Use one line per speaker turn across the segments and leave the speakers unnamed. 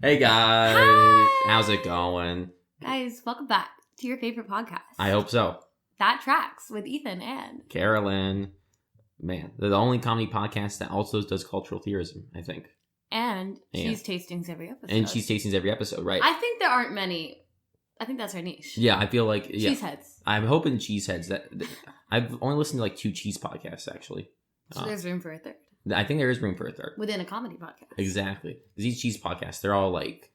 Hey guys,
Hi!
how's it going?
Guys, welcome back to your favorite podcast.
I hope so.
THAT TRACKZ with Eythen and
Carolyn. Man, they're the only comedy podcast that also does cultural theorism, I think.
And cheese tastings every episode.
And cheese tastings every episode, right?
I think there aren't many. I think that's our niche.
Yeah, I feel like... Yeah.
Cheeseheads.
I'm hoping cheeseheads. I've only listened to like 2 cheese podcasts, actually.
So there's room for a third.
I think there is room for a third.
Within a comedy podcast.
Exactly. These cheese podcasts, they're all like...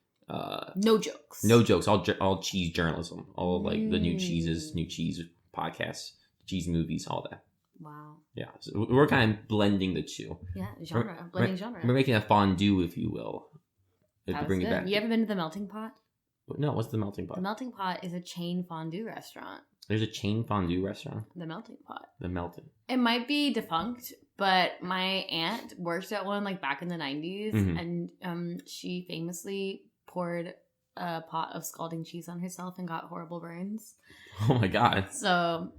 no jokes.
No jokes. All cheese journalism. All like the new cheeses, new cheese podcasts, cheese movies, all that.
Wow.
Yeah. So we're kind of blending the two.
Yeah, blending genre.
We're making a fondue, if you will.
That
to bring it back.
You ever been to the Melting Pot?
No, what's the Melting Pot?
The Melting Pot is a chain fondue restaurant.
There's a chain fondue restaurant?
The Melting Pot.
The Melting.
It might be defunct, but my aunt worked at one like back in the 90s, and she famously poured a pot of scalding cheese on herself and got horrible burns.
Oh my god.
So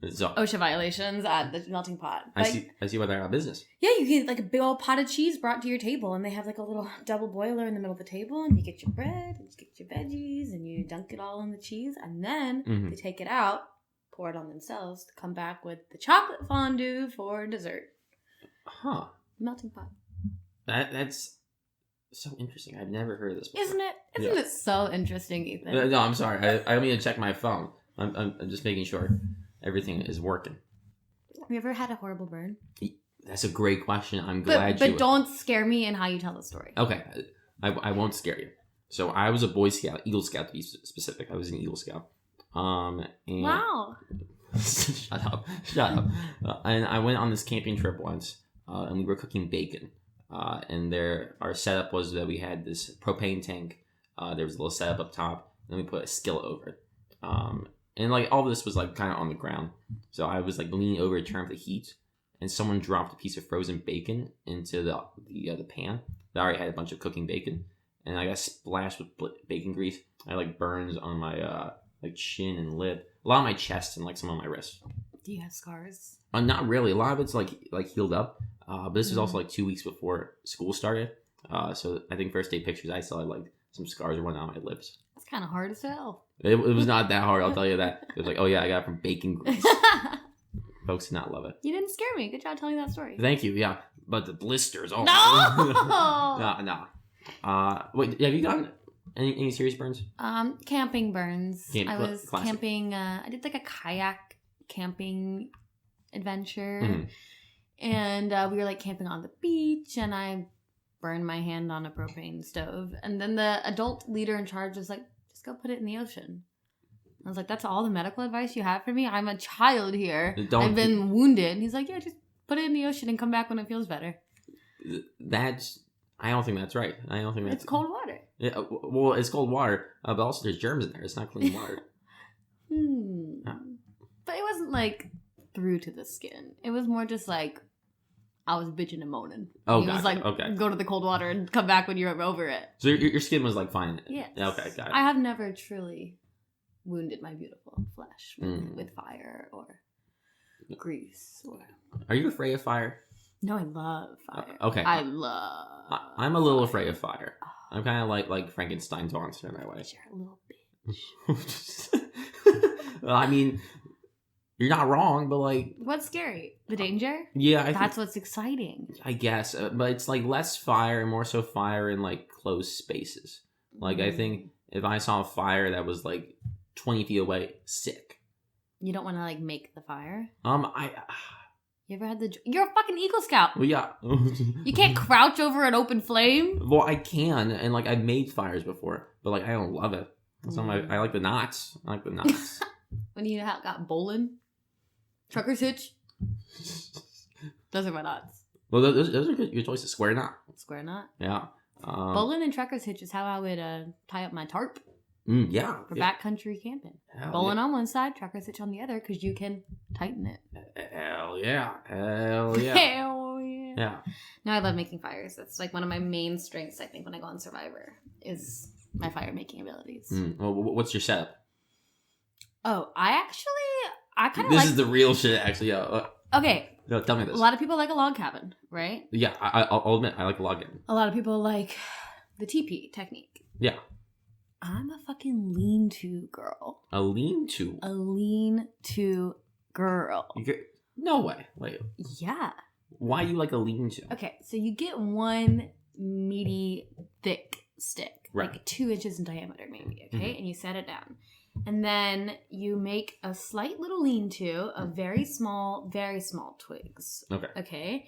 OSHA violations at the Melting Pot.
I see why they're out of business.
Yeah, you get like a big old pot of cheese brought to your table, and they have like a little double boiler in the middle of the table, and you get your bread, and you get your veggies, and you dunk it all in the cheese, and then they take it out, pour it on themselves, to come back with the chocolate fondue for dessert.
Huh.
Melting Pot.
That's so interesting. I've never heard of this before.
Isn't it? Isn't it so interesting, Eythen?
No, I'm sorry. I don't mean to check my phone. I'm just making sure everything is working.
Have you ever had a horrible burn?
That's a great question. I'm glad
But don't scare me in how you tell the story.
Okay. I won't scare you. So I was a Boy Scout, Eagle Scout to be specific. I was an Eagle Scout. And
wow.
Shut up. And I went on this camping trip once, and we were cooking bacon. And our setup was that we had this propane tank. There was a little setup up top, and then we put a skillet over it. And like all of this was like kind of on the ground. So I was like leaning over to turn up the heat, and someone dropped a piece of frozen bacon into the pan that already had a bunch of cooking bacon, and I got splashed with bacon grease. I had like burns on my like chin and lip, a lot on my chest, and like some on my wrists.
Do you have scars?
Not really. A lot of it's like healed up. But this was also like 2 weeks before school started. So I think first day pictures I still had like some scars running on my lips.
It's kind of hard to tell.
It was not that hard, I'll tell you that. It was like, oh yeah, I got it from bacon grease. Folks did not love it.
You didn't scare me. Good job telling that story.
Thank you, yeah. But the blisters, oh.
No!
No. Wait, have you gotten any serious burns?
Camping burns. I was
classic.
camping, I did like a kayak camping adventure. And we were like camping on the beach, and I burned my hand on a propane stove. And then the adult leader in charge was like, just go put it in the ocean. I was like, that's all the medical advice you have for me? I'm a child here. I've been wounded. And he's like, yeah, just put it in the ocean and come back when it feels better.
I don't think that's right. I don't think that's...
It's cold water.
Yeah, well, it's cold water, but also there's germs in there. It's not clean water.
But it wasn't like through to the skin. It was more just like, I was bitching and moaning.
Oh,
he was like, go to the cold water and come back when you're over it.
So your skin was like fine?
Yes.
Okay, got it.
I have never truly wounded my beautiful flesh with fire or grease.
Are you afraid of fire?
No, I love fire.
Okay. I'm a little afraid of fire. I'm kind of like Frankenstein's monster in that way.
You're a little bitch.
Well, I mean... You're not wrong, but like...
What's scary? The danger?
Yeah.
That's what's exciting.
I guess. But it's like less fire and more so fire in like closed spaces. Like I think if I saw a fire that was like 20 feet away, sick.
You don't want to like make the fire?
You
ever had You're a fucking Eagle Scout.
Well, yeah.
You can't crouch over an open flame?
Well, I can. And like I've made fires before. But like I don't love it. I like the knots.
When you got bowling? Trucker's hitch? Those are my knots.
Well, those are good choices. Square knot.
Square knot?
Yeah.
Bowling and trucker's hitch is how I would tie up my tarp.
Yeah.
For backcountry camping. Bowling on one side, trucker's hitch on the other, because you can tighten it.
Hell yeah. Hell yeah.
Hell yeah.
Yeah.
No, I love making fires. That's like one of my main strengths, I think, when I go on Survivor, is my fire making abilities.
Well, what's your setup?
Oh, I kind of
This is the real shit, actually.
Okay.
No, tell me this.
A lot of people like a log cabin, right?
Yeah, I'll admit, I like a log cabin.
A lot of people like the TP technique.
Yeah.
I'm a fucking lean-to girl.
A lean-to?
A lean-to girl.
No way. Wait.
Yeah.
Why do you like a lean-to?
Okay, so you get one meaty, thick stick.
Right.
Like 2 inches in diameter, maybe, okay?
Mm-hmm.
And you set it down. And then you make a slight little lean-to of very small twigs.
Okay.
Okay?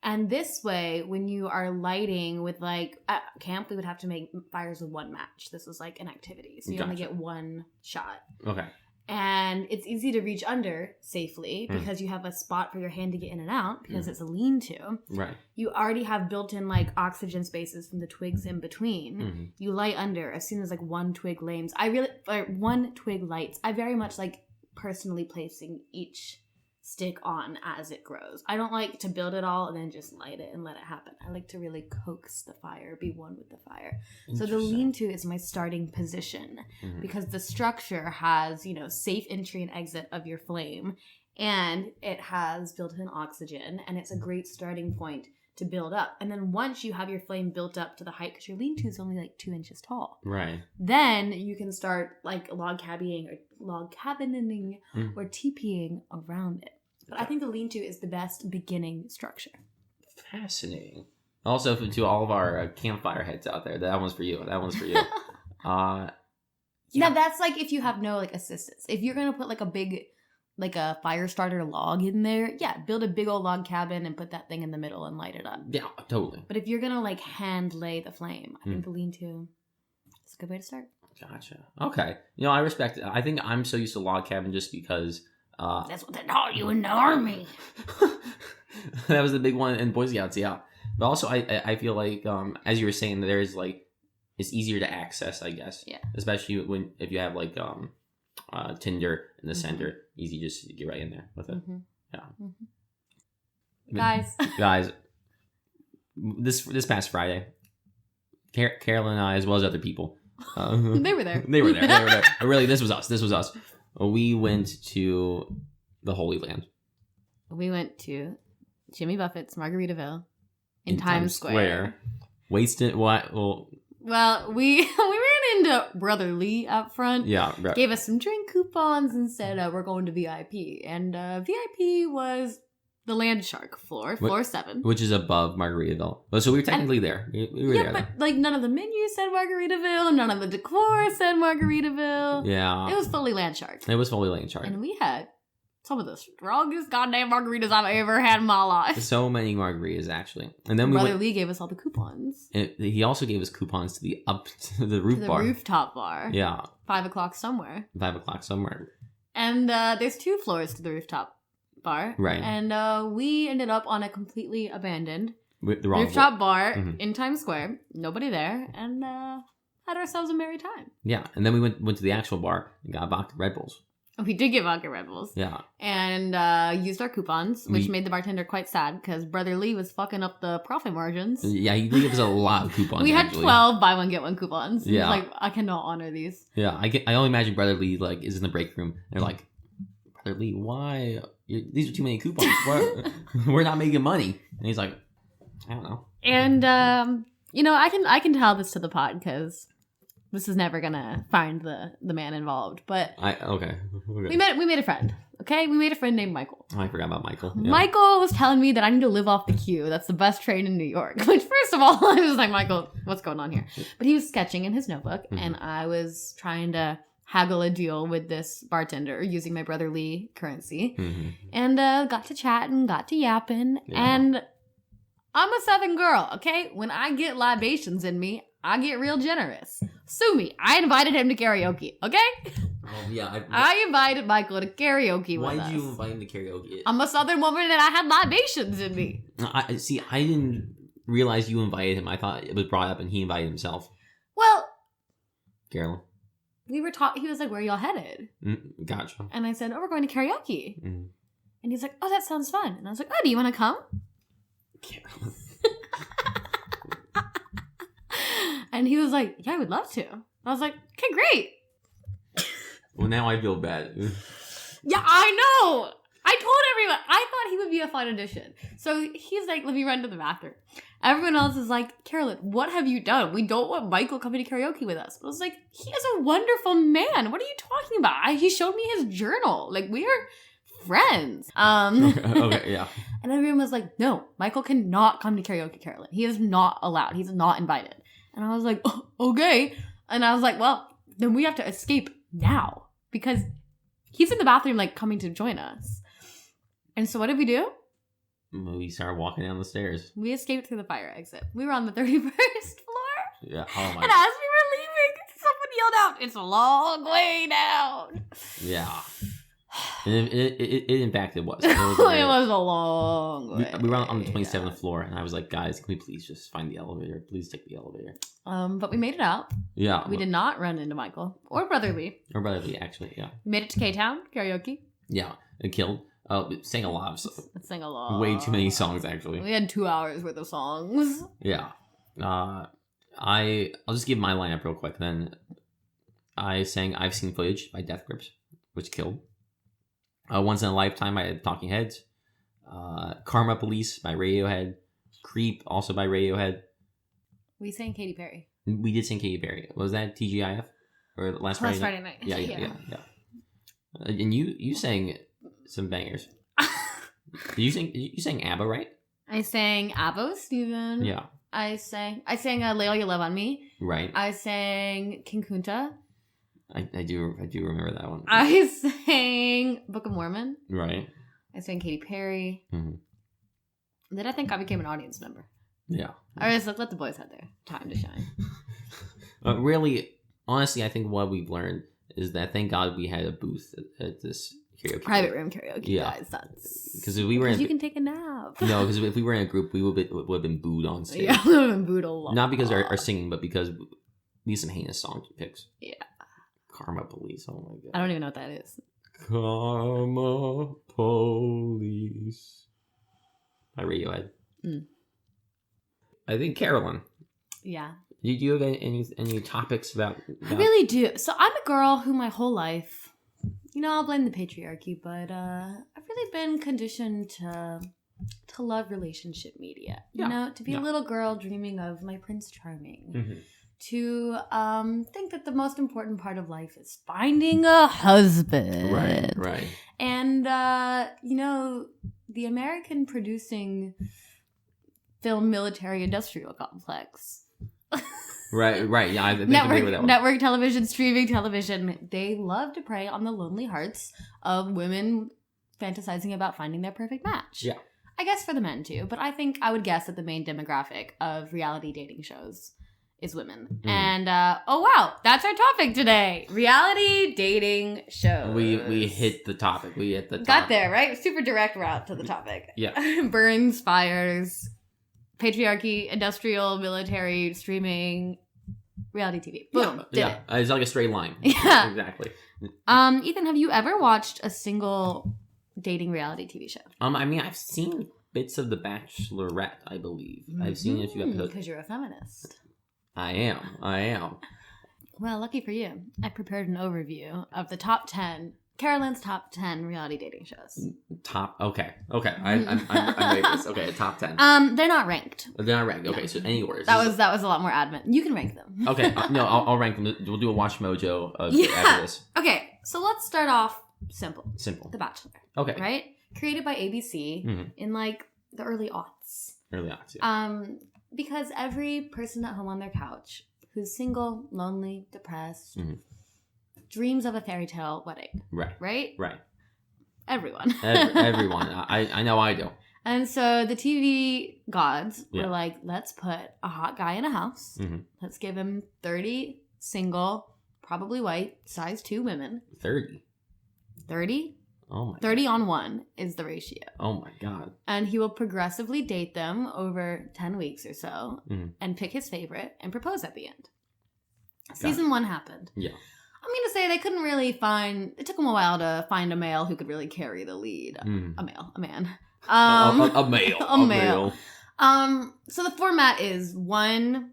And this way, when you are lighting with, like, at camp, we would have to make fires with 1 match. This was like an activity. So you only get 1 shot.
Okay.
And it's easy to reach under safely because you have a spot for your hand to get in and out because it's a lean-to.
Right.
You already have built-in, like, oxygen spaces from the twigs in between.
Mm-hmm.
You light under as soon as, like, 1 twig lames. 1 twig lights. I very much like personally placing each stick on as it grows. I don't like to build it all and then just light it and let it happen. I like to really coax the fire, be one with the fire. So the lean-to is my starting position because the structure has, you know, safe entry and exit of your flame, and it has built-in oxygen, and it's a great starting point to build up. And then once you have your flame built up to the height, because your lean-to is only like 2 inches tall.
Right.
Then you can start like log cabining or TPing around it. But I think the lean-to is the best beginning structure.
Fascinating. Also, to all of our campfire heads out there, that one's for you. That one's for you. Yeah.
Now that's like if you have no like assistance. If you're gonna put like a big, like a fire starter log in there, yeah, build a big old log cabin and put that thing in the middle and light it up.
Yeah, totally.
But if you're gonna like hand lay the flame, I think the lean-to is a good way to start.
Gotcha. Okay. You know, I respect it. I think I'm so used to log cabin just because
that's what they taught you in the army.
That was the big one in Boy Scouts, yeah. But also, I feel like, as you were saying, there is like, it's easier to access, I guess. Yeah. Especially if you have like tinder in the center, easy just to get right in there with it. Yeah. Guys, this past Friday, Carolyn and I, as well as other people,
they were there.
They were there. Really, this was us. We went to the Holy Land.
We went to Jimmy Buffett's Margaritaville in Times Square.
Wasted what?
Well, we ran into Brother Lee up front.
Yeah.
Gave us some drink coupons and said we're going to VIP. And VIP was the Land Shark floor 7.
Which is above Margaritaville. So we were technically there. We were there.
But like none of the menus said Margaritaville. None of the decor said Margaritaville.
Yeah.
It was fully Land Shark.
And
we had some of the strongest goddamn margaritas I've ever had in my life.
So many margaritas, actually. And then
Brother Lee gave us all the coupons.
And he also gave us coupons to the
rooftop bar.
Yeah.
5 o'clock somewhere.
And
there's 2 floors to the rooftop bar.
Right.
And we ended up on a completely abandoned
rooftop
floor. Bar in Times Square. Nobody there. And had ourselves a merry time.
Yeah. And then we went to the actual bar and got vodka Red Bulls.
We did get vodka Red Bulls.
Yeah.
And used our coupons, which made the bartender quite sad because Brother Lee was fucking up the profit margins.
Yeah, he gave us a lot of coupons.
We had 12 buy one, get one coupons.
Yeah.
Like, I cannot honor these.
Yeah, I only imagine Brother Lee like is in the break room. And they're like, Brother Lee, why? These are too many coupons. We're not making money. And he's like, I don't know.
And, you know, I can tell this to the pod because this is never gonna find the man involved, but
okay.
We made a friend. Okay, we made a friend named Michael.
Oh, I forgot about Michael. Yeah.
Michael was telling me that I need to live off the queue. That's the best train in New York. Which, first of all, I was like, Michael, what's going on here? But he was sketching in his notebook, and I was trying to haggle a deal with this bartender using my Brother Lee currency, and got to chatting, got to yapping, and I'm a Southern girl. Okay, when I get libations in me, I get real generous. Sue me. I invited him to karaoke, okay?
Oh, yeah.
I invited Michael to karaoke with us.
Why did you invite him to karaoke?
I'm a Southern woman and I had libations in me.
I didn't realize you invited him. I thought it was brought up and he invited himself.
Well,
Carolyn.
We were talking. He was like, where are y'all headed?
Gotcha.
And I said, oh, we're going to karaoke. And he's like, oh, that sounds fun. And I was like, oh, do you want to come?
Carolyn.
And he was like, yeah, I would love to. I was like, okay, great.
Well, now I feel bad.
Yeah, I know. I told everyone. I thought he would be a fun addition. So he's like, let me run to the bathroom. Everyone else is like, Carolyn, what have you done? We don't want Michael coming to karaoke with us. I was like, he is a wonderful man. What are you talking about? He showed me his journal. Like, we are friends.
Okay, yeah.
And everyone was like, no, Michael cannot come to karaoke, Carolyn. He is not allowed. He's not invited. And I was like, oh, okay. And I was like, well, then we have to escape now because he's in the bathroom, like, coming to join us. And so what did we do?
We started walking down the stairs.
We escaped through the fire exit. We were on the 31st floor.
Yeah. Oh my.
And as we were leaving, someone yelled out, "It's a long way down."
Yeah. And it in fact it was.
It was a long way.
We were on the 27th floor, and I was like, guys, can we please just find the elevator? Please take the elevator.
But we made it out.
Yeah.
We did not run into Michael or Brother Lee.
Or Brother Lee, actually, yeah.
We made it to K-Town karaoke.
Yeah. It killed. We sang a lot of songs.
Sang a lot.
Way too many songs, actually.
We had 2 hours worth of songs.
Yeah. I'll just give my lineup real quick. Then I sang I've Seen Footage by Death Grips, which killed. Once in a Lifetime by Talking Heads. Karma Police by Radiohead. Creep, also by Radiohead.
We sang Katy Perry.
We did sing Katy Perry. Was that TGIF? Or last Friday
night?
Yeah. And you sang some bangers. You sang ABBA, right?
I sang ABBA with Steven.
Yeah. I
sang Lay All Your Love on Me.
Right.
I sang King Kunta.
I do remember that one.
I sang Book of Mormon.
Right.
I sang Katy Perry.
Mm-hmm.
Then I think I became an audience member.
Yeah.
I was like, let the boys have their time to shine.
Really, honestly, I think what we've learned is that thank God we had a booth at this karaoke.
Private room karaoke, guys. That's
because if we were
you can take a nap.
No, because if we were in a group, we would have been booed on stage.
Yeah, we would have been booed a lot.
Not because our singing, but because we had some heinous song picks.
Yeah.
Karma Police. Oh my god.
I don't even know what that is.
Karma Police by Radiohead. I think Carolyn.
Yeah.
Do you have any topics about?
I really do. So I'm a girl who my whole life, I'll blame the patriarchy, but I've really been conditioned to love relationship media. To be a little girl dreaming of my Prince Charming. Mm-hmm. To think that the most important part of life is finding a husband.
Right.
And, the American producing film military industrial complex.
Right. Yeah, I think
network television, streaming television. They love to prey on the lonely hearts of women fantasizing about finding their perfect match.
Yeah.
I guess for the men too, but I think I would guess that the main demographic of reality dating shows is women. And oh wow, that's our topic today. Reality dating shows.
We hit the topic. We hit the topic.
Got there, right? Super direct route to the topic.
Yeah.
Burns, fires, patriarchy, industrial, military, streaming, reality TV. Boom. Did it.
It's like a straight line.
Yeah.
Exactly.
Eythen, have you ever watched a single dating reality TV show?
I mean, I've seen bits of The Bachelorette, I believe. I've seen a few episodes.
Because you're a feminist. I
am.
Well, lucky for you. I prepared an overview of the top 10, Carolyn's top 10 reality dating shows.
Okay. I'm ready for this. Okay, top 10.
They're not ranked.
They're not ranked. Okay, so any orders.
That was a lot more admin. You can rank them.
Okay, no, I'll rank them. We'll do a Watch Mojo after this.
Okay, so let's start off simple. The Bachelor.
Okay.
Right? Created by ABC in like the early aughts. Yeah. Because every person at home on their couch who's single, lonely, depressed, dreams of a fairy tale wedding. Right? Everyone.
Everyone. I know I do.
And so the TV gods were like, let's put a hot guy in a house. Let's give him 30 single, probably white, size 2 women.
30?
30?
Oh my
30 on 1 is the ratio.
Oh my God.
And he will progressively date them over 10 weeks or so and pick his favorite and propose at the end. Season 1 happened.
Yeah.
I'm going to say they couldn't really it took them a while to find a male who could really carry the lead. A man.
A
male. So the format is one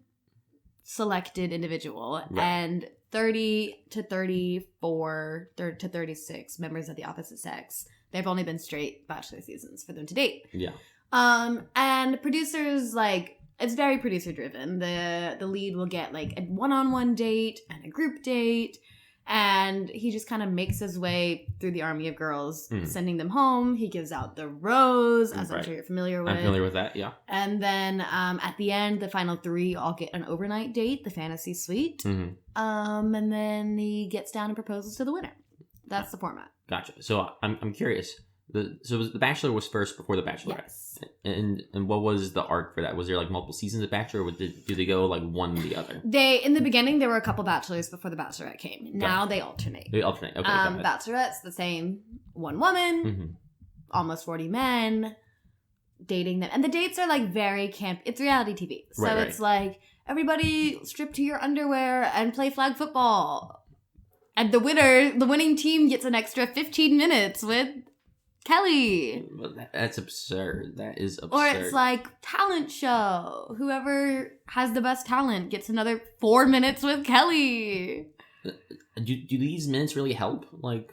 selected individual and 30 to 34 to 36 members of the opposite sex There have only been straight Bachelor seasons for them to date.
Yeah.
And producers, like, it's very producer driven. The lead will get like a one-on-one date and a group date, and he just kind of makes his way through the army of girls, sending them home. He gives out the rose, as I'm sure you're familiar with.
I'm familiar with that, yeah.
And then at the end, the final 3 all get an overnight date, the fantasy suite. And then he gets down and proposes to the winner. That's the format.
Gotcha. So I'm curious. So The Bachelor was first before The Bachelorette.
Yes.
And what was the arc for that? Was there like multiple seasons of Bachelor, or do they go like one or the other?
In the beginning, there were a couple Bachelors before The Bachelorette came. Now they alternate.
They alternate. Okay.
Bachelorette's the same. One woman, almost 40 men, dating them. And the dates are like very camp. It's reality TV. So it's like, everybody strip to your underwear and play flag football. And the winning team gets an extra 15 minutes with Kelly.
That's absurd. That is absurd.
Or it's like talent show. Whoever has the best talent gets another 4 minutes with Kelly.
Do these minutes really help? Like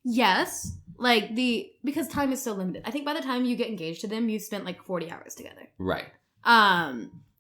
yes. Like because time is so limited. I think by the time you get engaged to them, you've spent like 40 hours together.
Right.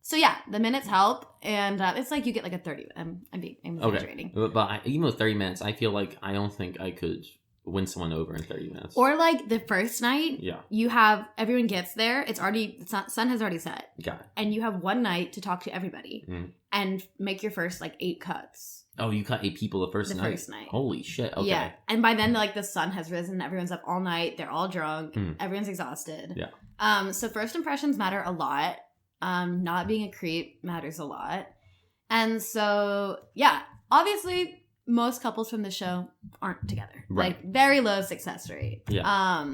So yeah, the minutes help, and it's like you get like a 30. I'm exaggerating.
Okay. But even with 30 minutes, I feel like I don't think I could win someone over in 30 minutes.
Or like the first night, you have everyone gets there. It's already sun has already set.
Got it.
And you have one night to talk to everybody and make your first like 8 cuts.
Oh, you cut 8 people the first night. Holy shit! Okay.
Yeah, and by then like the sun has risen. Everyone's up all night. They're all drunk. Everyone's exhausted.
Yeah.
So first impressions matter a lot. Not being a creep matters a lot. And so yeah, obviously. Most couples from the show aren't together.
Right.
Like, very low success rate.
Yeah.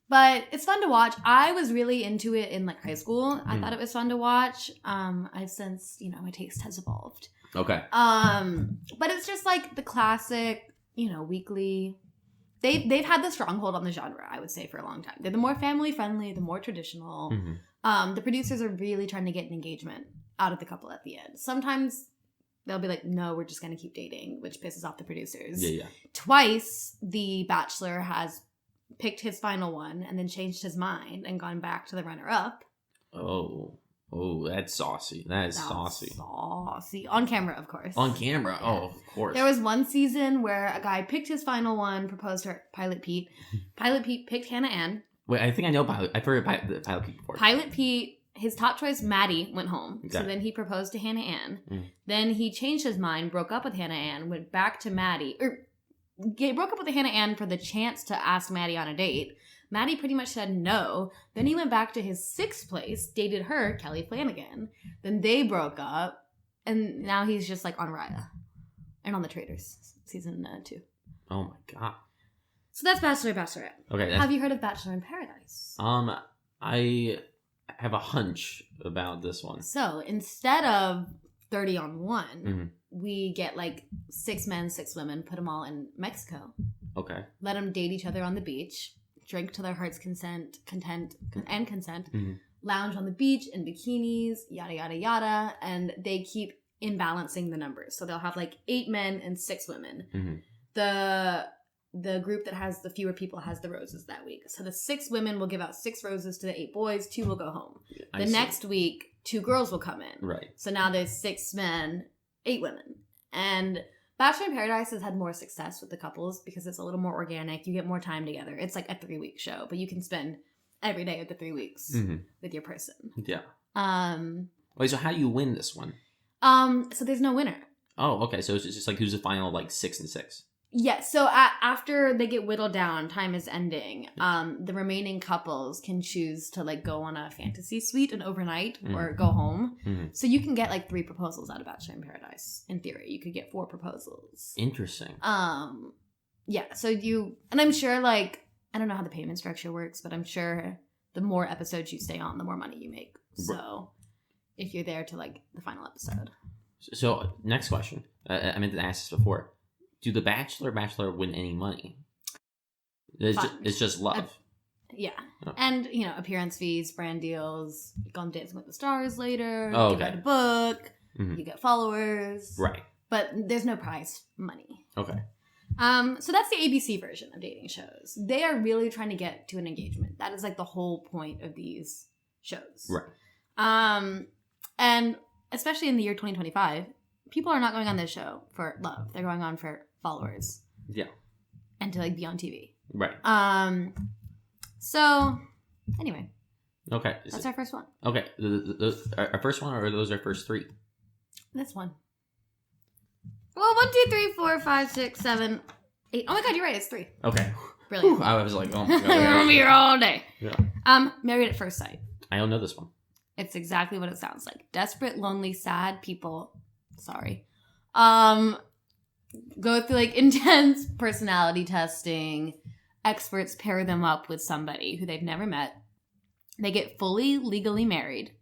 But it's fun to watch. I was really into it in, like, high school. I thought it was fun to watch. I've since, my taste has evolved.
Okay.
But it's just, like, the classic, weekly... They've had the stronghold on the genre, I would say, for a long time. They're the more family-friendly, the more traditional. The producers are really trying to get an engagement out of the couple at the end. Sometimes... they'll be like, no, we're just going to keep dating, which pisses off the producers.
Yeah.
Twice, The Bachelor has picked his final one and then changed his mind and gone back to the runner-up.
Oh, that's saucy. That's saucy.
Saucy. On camera, of course.
On camera? Yeah. Oh, of course.
There was one season where a guy picked his final one, proposed to Pilot Pete. Pilot Pete picked Hannah Ann.
Wait, I think I know Pilot. I've heard of Pilot Pete before.
Pilot Pete... his top choice, Maddie, went home.
Okay.
So then he proposed to Hannah Ann. Then he changed his mind, broke up with Hannah Ann, went back to Maddie. Broke up with Hannah Ann for the chance to ask Maddie on a date. Maddie pretty much said no. Then he went back to his 6th place, dated her, Kelly Flanagan. Then they broke up. And now he's just like on Raya. And on The Traitors, season 2.
Oh my God.
So that's Bachelor, Bachelorette.
Okay.
Have you heard of Bachelor in Paradise?
I have a hunch about this one.
So instead of 30 on 1, we get like 6 men, 6 women, put them all in Mexico.
Okay.
Let them date each other on the beach, drink to their heart's content, lounge on the beach in bikinis, yada, yada, yada. And they keep imbalancing the numbers. So they'll have like 8 men and 6 women. The group that has the fewer people has the roses that week. So the 6 women will give out 6 roses to the 8 boys. 2 will go home. The next week, 2 girls will come in.
Right.
So now there's 6 men, 8 women. And Bachelor in Paradise has had more success with the couples because it's a little more organic. You get more time together. It's like a 3-week show, but you can spend every day of the 3 weeks with your person.
Yeah. Wait, so how do you win this one?
So there's no winner.
Oh, okay. So it's just like who's the final like 6 and 6?
Yeah, so after they get whittled down, time is ending. The remaining couples can choose to like go on a fantasy suite and overnight or go home. So you can get like 3 proposals out of Bachelor in Paradise. In theory, you could get 4 proposals.
Interesting.
Yeah. So and I'm sure like I don't know how the payment structure works, but I'm sure the more episodes you stay on, the more money you make. So if you're there to like the final episode.
So next question. I meant to ask this before. Do the Bachelor win any money? It's just love.
Yeah. Oh. And, appearance fees, brand deals, go on Dancing with the Stars later,
you
write a book, you get followers.
Right.
But there's no prize money.
Okay.
So that's the ABC version of dating shows. They are really trying to get to an engagement. That is like the whole point of these shows.
Right.
And especially in the year 2025, people are not going on this show for love. They're going on for followers.
Yeah.
And to like be on TV.
Right.
So anyway.
Okay.
That's our first one.
Okay. Our first one, or are those our first three?
This one. Well, 1, 2, 3, 4, 5, 6, 7, 8. Oh my god, you're right. It's 3.
Okay.
Brilliant.
Whew, I was like, oh my god.
I'm gonna be here all day.
Yeah.
Married at First Sight.
I don't know this one.
It's exactly what it sounds like. Desperate, lonely, sad people. Sorry. Go through like intense personality testing. Experts pair them up with somebody who they've never met. They get fully legally married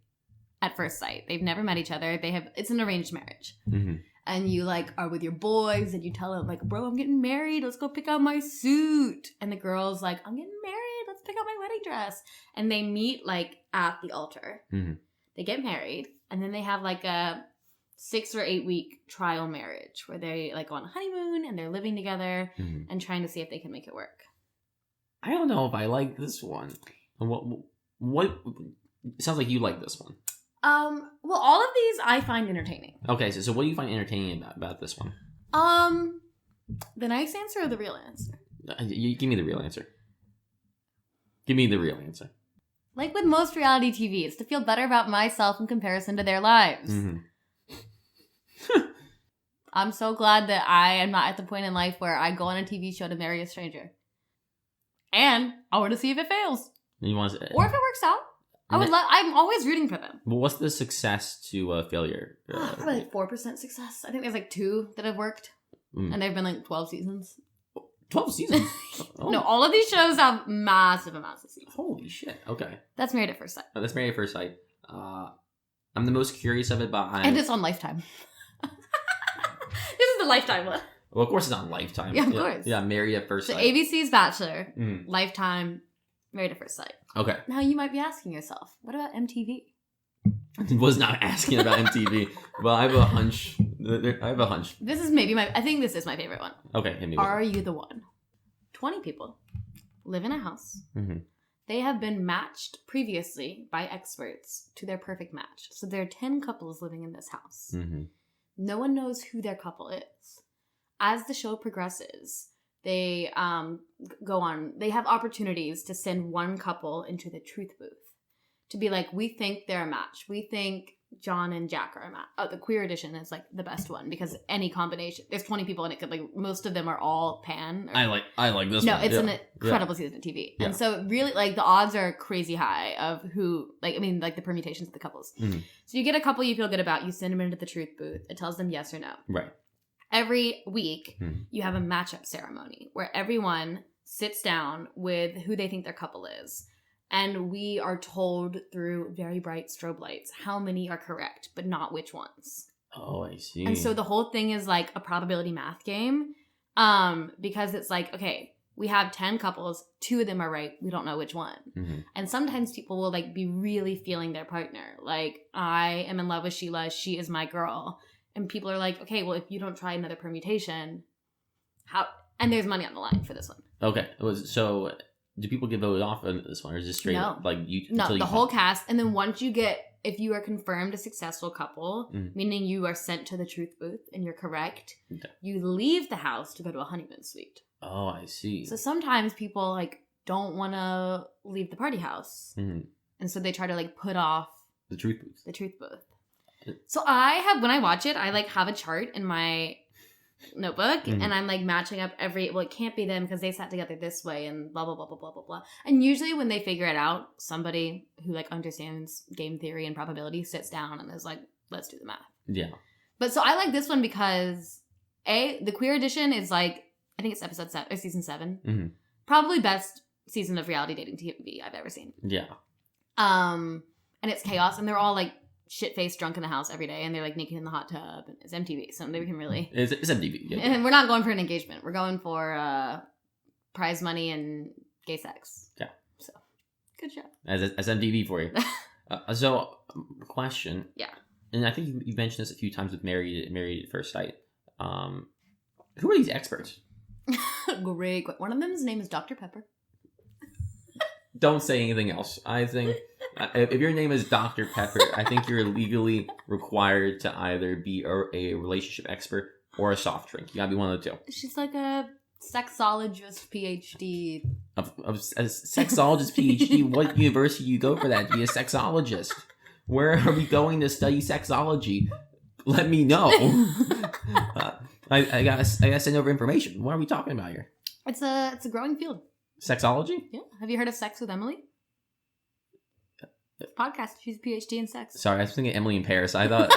at first sight. They've never met each other. It's an arranged marriage.
Mm-hmm.
And you like are with your boys and you tell them like, bro, I'm getting married. Let's go pick out my suit. And the girl's like, I'm getting married. Let's pick out my wedding dress. And they meet like at the altar.
Mm-hmm.
They get married. And then they have like a 6 or 8 week trial marriage where they like go on a honeymoon and they're living together and trying to see if they can make it work.
I don't know if I like this one. What it sounds like you like this one.
Well, all of these I find entertaining.
Okay, so what do you find entertaining about this one?
The nice answer or the real answer?
You give me the real answer. Give me the real answer.
Like with most reality TV, it's to feel better about myself in comparison to their lives.
Mm-hmm.
I'm so glad that I am not at the point in life where I go on a TV show to marry a stranger. And I want to see if it fails.
You want to,
or if it works out. I'm always rooting for them.
But what's the success to failure?
Probably like 4% success. I think there's like 2 that have worked. And there have been like 12 seasons.
12 seasons? Oh.
No, all of these shows have massive amounts of seasons.
Holy shit. Okay.
That's Married at First Sight.
That's Married at First Sight. I'm the most curious of it, but
and it's on Lifetime. This is the Lifetime one.
Well, of course it's on Lifetime.
Yeah, of course.
Yeah, Married at First
So
Sight.
ABC's Bachelor, Lifetime, Married at First Sight.
Okay.
Now you might be asking yourself, what about MTV?
I was not asking about MTV. Well, I have a hunch.
This is I think this is my favorite one.
Okay, hit me with
Are You the One? 20 people live in a house.
Mm-hmm.
They have been matched previously by experts to their perfect match. So there are 10 couples living in this house.
Mm-hmm.
No one knows who their couple is. As the show progresses, they go on. They have opportunities to send one couple into the truth booth to be like, we think they're a match. We think John and Jack are a match. Oh, the queer edition is like the best one because any combination. There's 20 people in it. Like most of them are all pan.
I like this.
No,
one.
it's an incredible season of TV, and so really like the odds are crazy high of who. Like I mean, like the permutations of the couples. Mm-hmm. So you get a couple you feel good about. You send them into the truth booth. It tells them yes or no.
Right.
Every week, you have a matchup ceremony where everyone sits down with who they think their couple is. And we are told through very bright strobe lights how many are correct, but not which ones.
Oh, I see.
And so the whole thing is like a probability math game because it's like, okay, we have 10 couples. 2 of them are right. We don't know which one. Mm-hmm. And sometimes people will like be really feeling their partner. Like, I am in love with Sheila. She is my girl. And people are like, okay, well, if you don't try another permutation, how? And there's money on the line for this one.
Okay. So do people get voted off on this one? Or is it straight up? Like you?
No, the whole cast. And then once you get, if you are confirmed a successful couple, meaning you are sent to the truth booth and you're correct, you leave the house to go to a honeymoon suite.
Oh, I see.
So sometimes people like don't want to leave the party house. Mm-hmm. And so they try to like put off
the truth booth.
The truth booth. So when I watch it, I like have a chart in my notebook and I'm like matching up it can't be them because they sat together this way and blah, blah, blah, blah, blah, blah, blah. And usually when they figure it out, somebody who like understands game theory and probability sits down and is like, let's do the math. Yeah. But so I like this one because the queer edition is like, I think it's episode 7 or season 7. Mm-hmm. Probably best season of reality dating TV I've ever seen. Yeah. And it's chaos and they're all like shit-faced drunk in the house every day and they're like naked in the hot tub and it's MTV so we can really
it's MTV yeah.
And we're not going for an engagement, we're going for prize money and gay sex. Yeah, so good show
as MTV for you. So question, yeah, and I think you mentioned this a few times with Married at First Sight. Who are these experts?
Great. One of them's name is Dr. Pepper.
Don't say anything else. I think if your name is Dr. Pepper, I think you're legally required to either be a relationship expert or a soft drink. You gotta be one of the two.
She's like a sexologist PhD.
A sexologist PhD? What university do you go for that to be a sexologist? Where are we going to study sexology? Let me know. I gotta send over information. What are we talking about here?
It's a growing field.
Sexology?
Yeah. Have you heard of Sex with Emily? Podcast. She's a PhD in sex.
Sorry, I was thinking Emily in Paris. I thought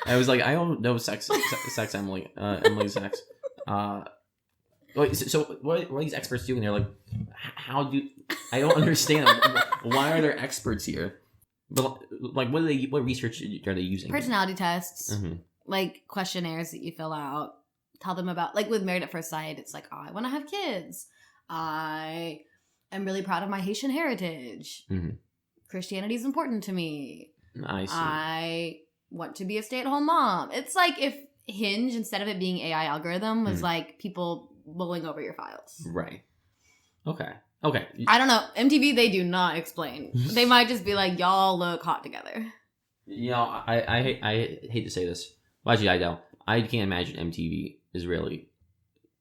I was like, I don't know sex Emily. Emily sex. Wait, so what are these experts doing? They're like, I don't understand. Why are there experts here? But like, what research are they using?
Personality tests, like questionnaires that you fill out. Tell them about, like with Married at First Sight, it's like, oh, I want to have kids. I am really proud of my Haitian heritage. Christianity is important to me.
I see.
I want to be a stay-at-home mom. It's like if Hinge, instead of it being AI algorithm, was like people mulling over your files.
Right. Okay.
I don't know. MTV, they do not explain. They might just be like, y'all look hot together.
You know, I hate to say this. Well, actually, I don't. I can't imagine MTV is really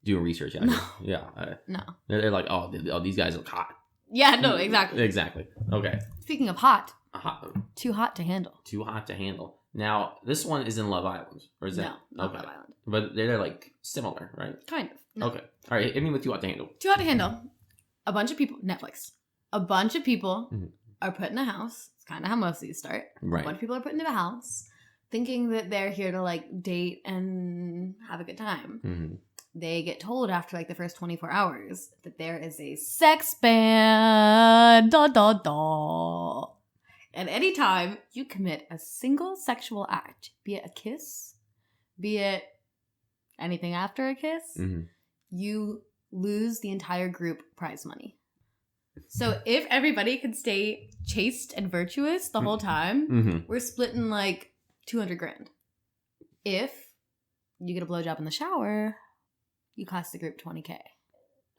doing research out here. Yeah.
No.
They're like, oh, these guys look hot.
Yeah, no, exactly.
Exactly. Okay.
Speaking of hot.
Hot.
Too hot to handle.
Too hot to handle. Now, this one is in Love Island. Or is that?
No, not Love Island.
But they're like similar, right?
Kind of. No.
Okay. All right. Hit me with Too Hot to Handle.
Too hot to handle. A bunch of people, Netflix. A bunch of people are put in a house. It's kind of how most of these start.
Right.
A bunch of people are put into a house thinking that they're here to like date and have a good time. They get told after like the first 24 hours that there is a sex ban. And anytime you commit a single sexual act, be it a kiss, be it anything after a kiss, you lose the entire group prize money. So if everybody could stay chaste and virtuous the whole time, we're splitting like 200 grand. If you get a blowjob in the shower, you cost the group 20K.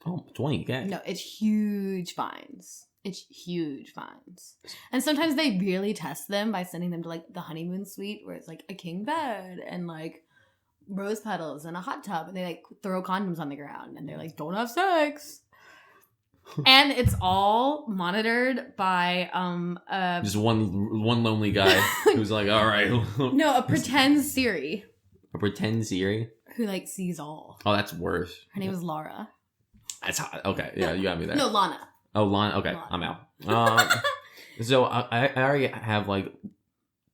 Oh, 20K?
No, it's huge fines. It's huge fines. And sometimes they really test them by sending them to like the honeymoon suite where it's like a king bed and like rose petals and a hot tub, and they like throw condoms on the ground and they're like, don't have sex. And it's all monitored by
just one lonely guy who's like, all right.
No, a pretend Siri.
A pretend Siri?
Who like sees all.
Oh, that's worse.
Her name is Laura.
That's hot. Okay, yeah, you got me there.
No, Lana.
Oh, Lana. Okay, Lana. I'm out. So I already have like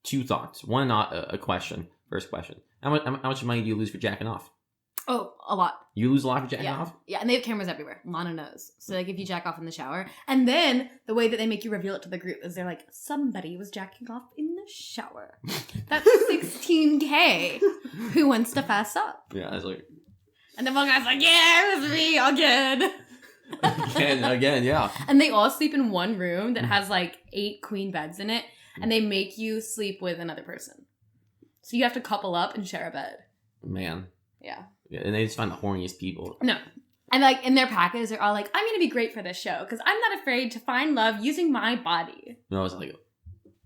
two thoughts. One, not a question. First question. How much money do you lose for jacking off?
Oh, a lot.
You lose a lot for jacking off?
Yeah, and they have cameras everywhere. Lana knows. So like if you jack off in the shower, and then the way that they make you reveal it to the group is they're like, somebody was jacking off in the shower. That's 16K. Who wants to fess up?
Yeah, I was like...
And then one guy's like, yeah, it was me again.
Again, yeah.
And they all sleep in one room that has like 8 queen beds in it, and they make you sleep with another person. So you have to couple up and share a bed.
Man.
Yeah.
Yeah, and they just find the horniest people.
No. And like in their package, they're all like, I'm going to be great for this show because I'm not afraid to find love using my body.
No, I was like,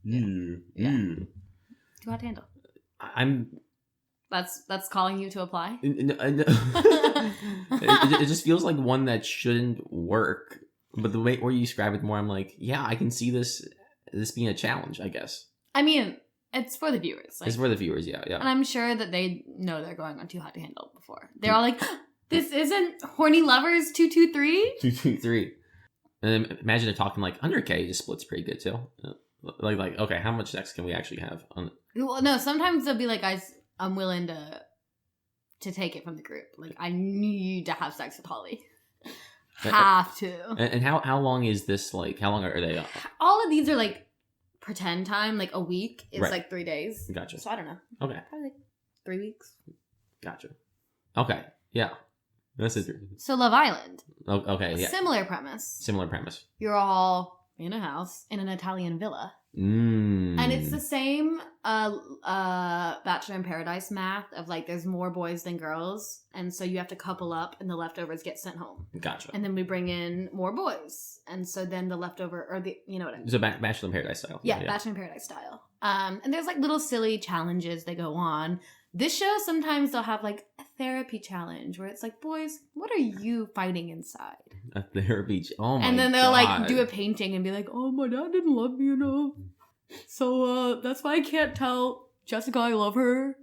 Too hot to handle. That's calling you to apply?
It just feels like one that shouldn't work. But the way where you describe it more, I'm like, yeah, I can see this being a challenge, I guess. I
mean, it's for the viewers.
It's for the viewers, yeah.
And I'm sure that they know they're going on Too Hot to Handle before. They're all like, this isn't Horny Lovers 223?
223. And then imagine they're talking like 100K just splits pretty good too. Like okay, how much sex can we actually have?
Well, no, sometimes they'll be like, guys, I'm willing to take it from the group. Like, I need to have sex with Holly. Have to.
And how long is this, like, how long are they up?
All of these are like pretend time, like a week. It's
right.
like 3 days.
Gotcha.
So I don't know.
Okay.
Probably like 3 weeks.
Gotcha. Okay. Yeah. This is
So Love Island.
Okay. Yeah.
Similar premise.
Similar premise.
You're all in a house in an Italian villa. And it's the same Bachelor in Paradise math of like there's more boys than girls, and so you have to couple up and the leftovers get sent home.
Gotcha.
And then we bring in more boys, and so then the leftover, or the, you know what I mean?
So Bachelor in Paradise style.
Yeah, Bachelor in Paradise style. And there's like little silly challenges that go on. This show, sometimes they'll have like a therapy challenge where it's like, boys, what are you fighting inside?
A therapy. Oh my god.
And then they'll like do a painting and be like, oh, my dad didn't love me enough. So that's why I can't tell Jessica I love her.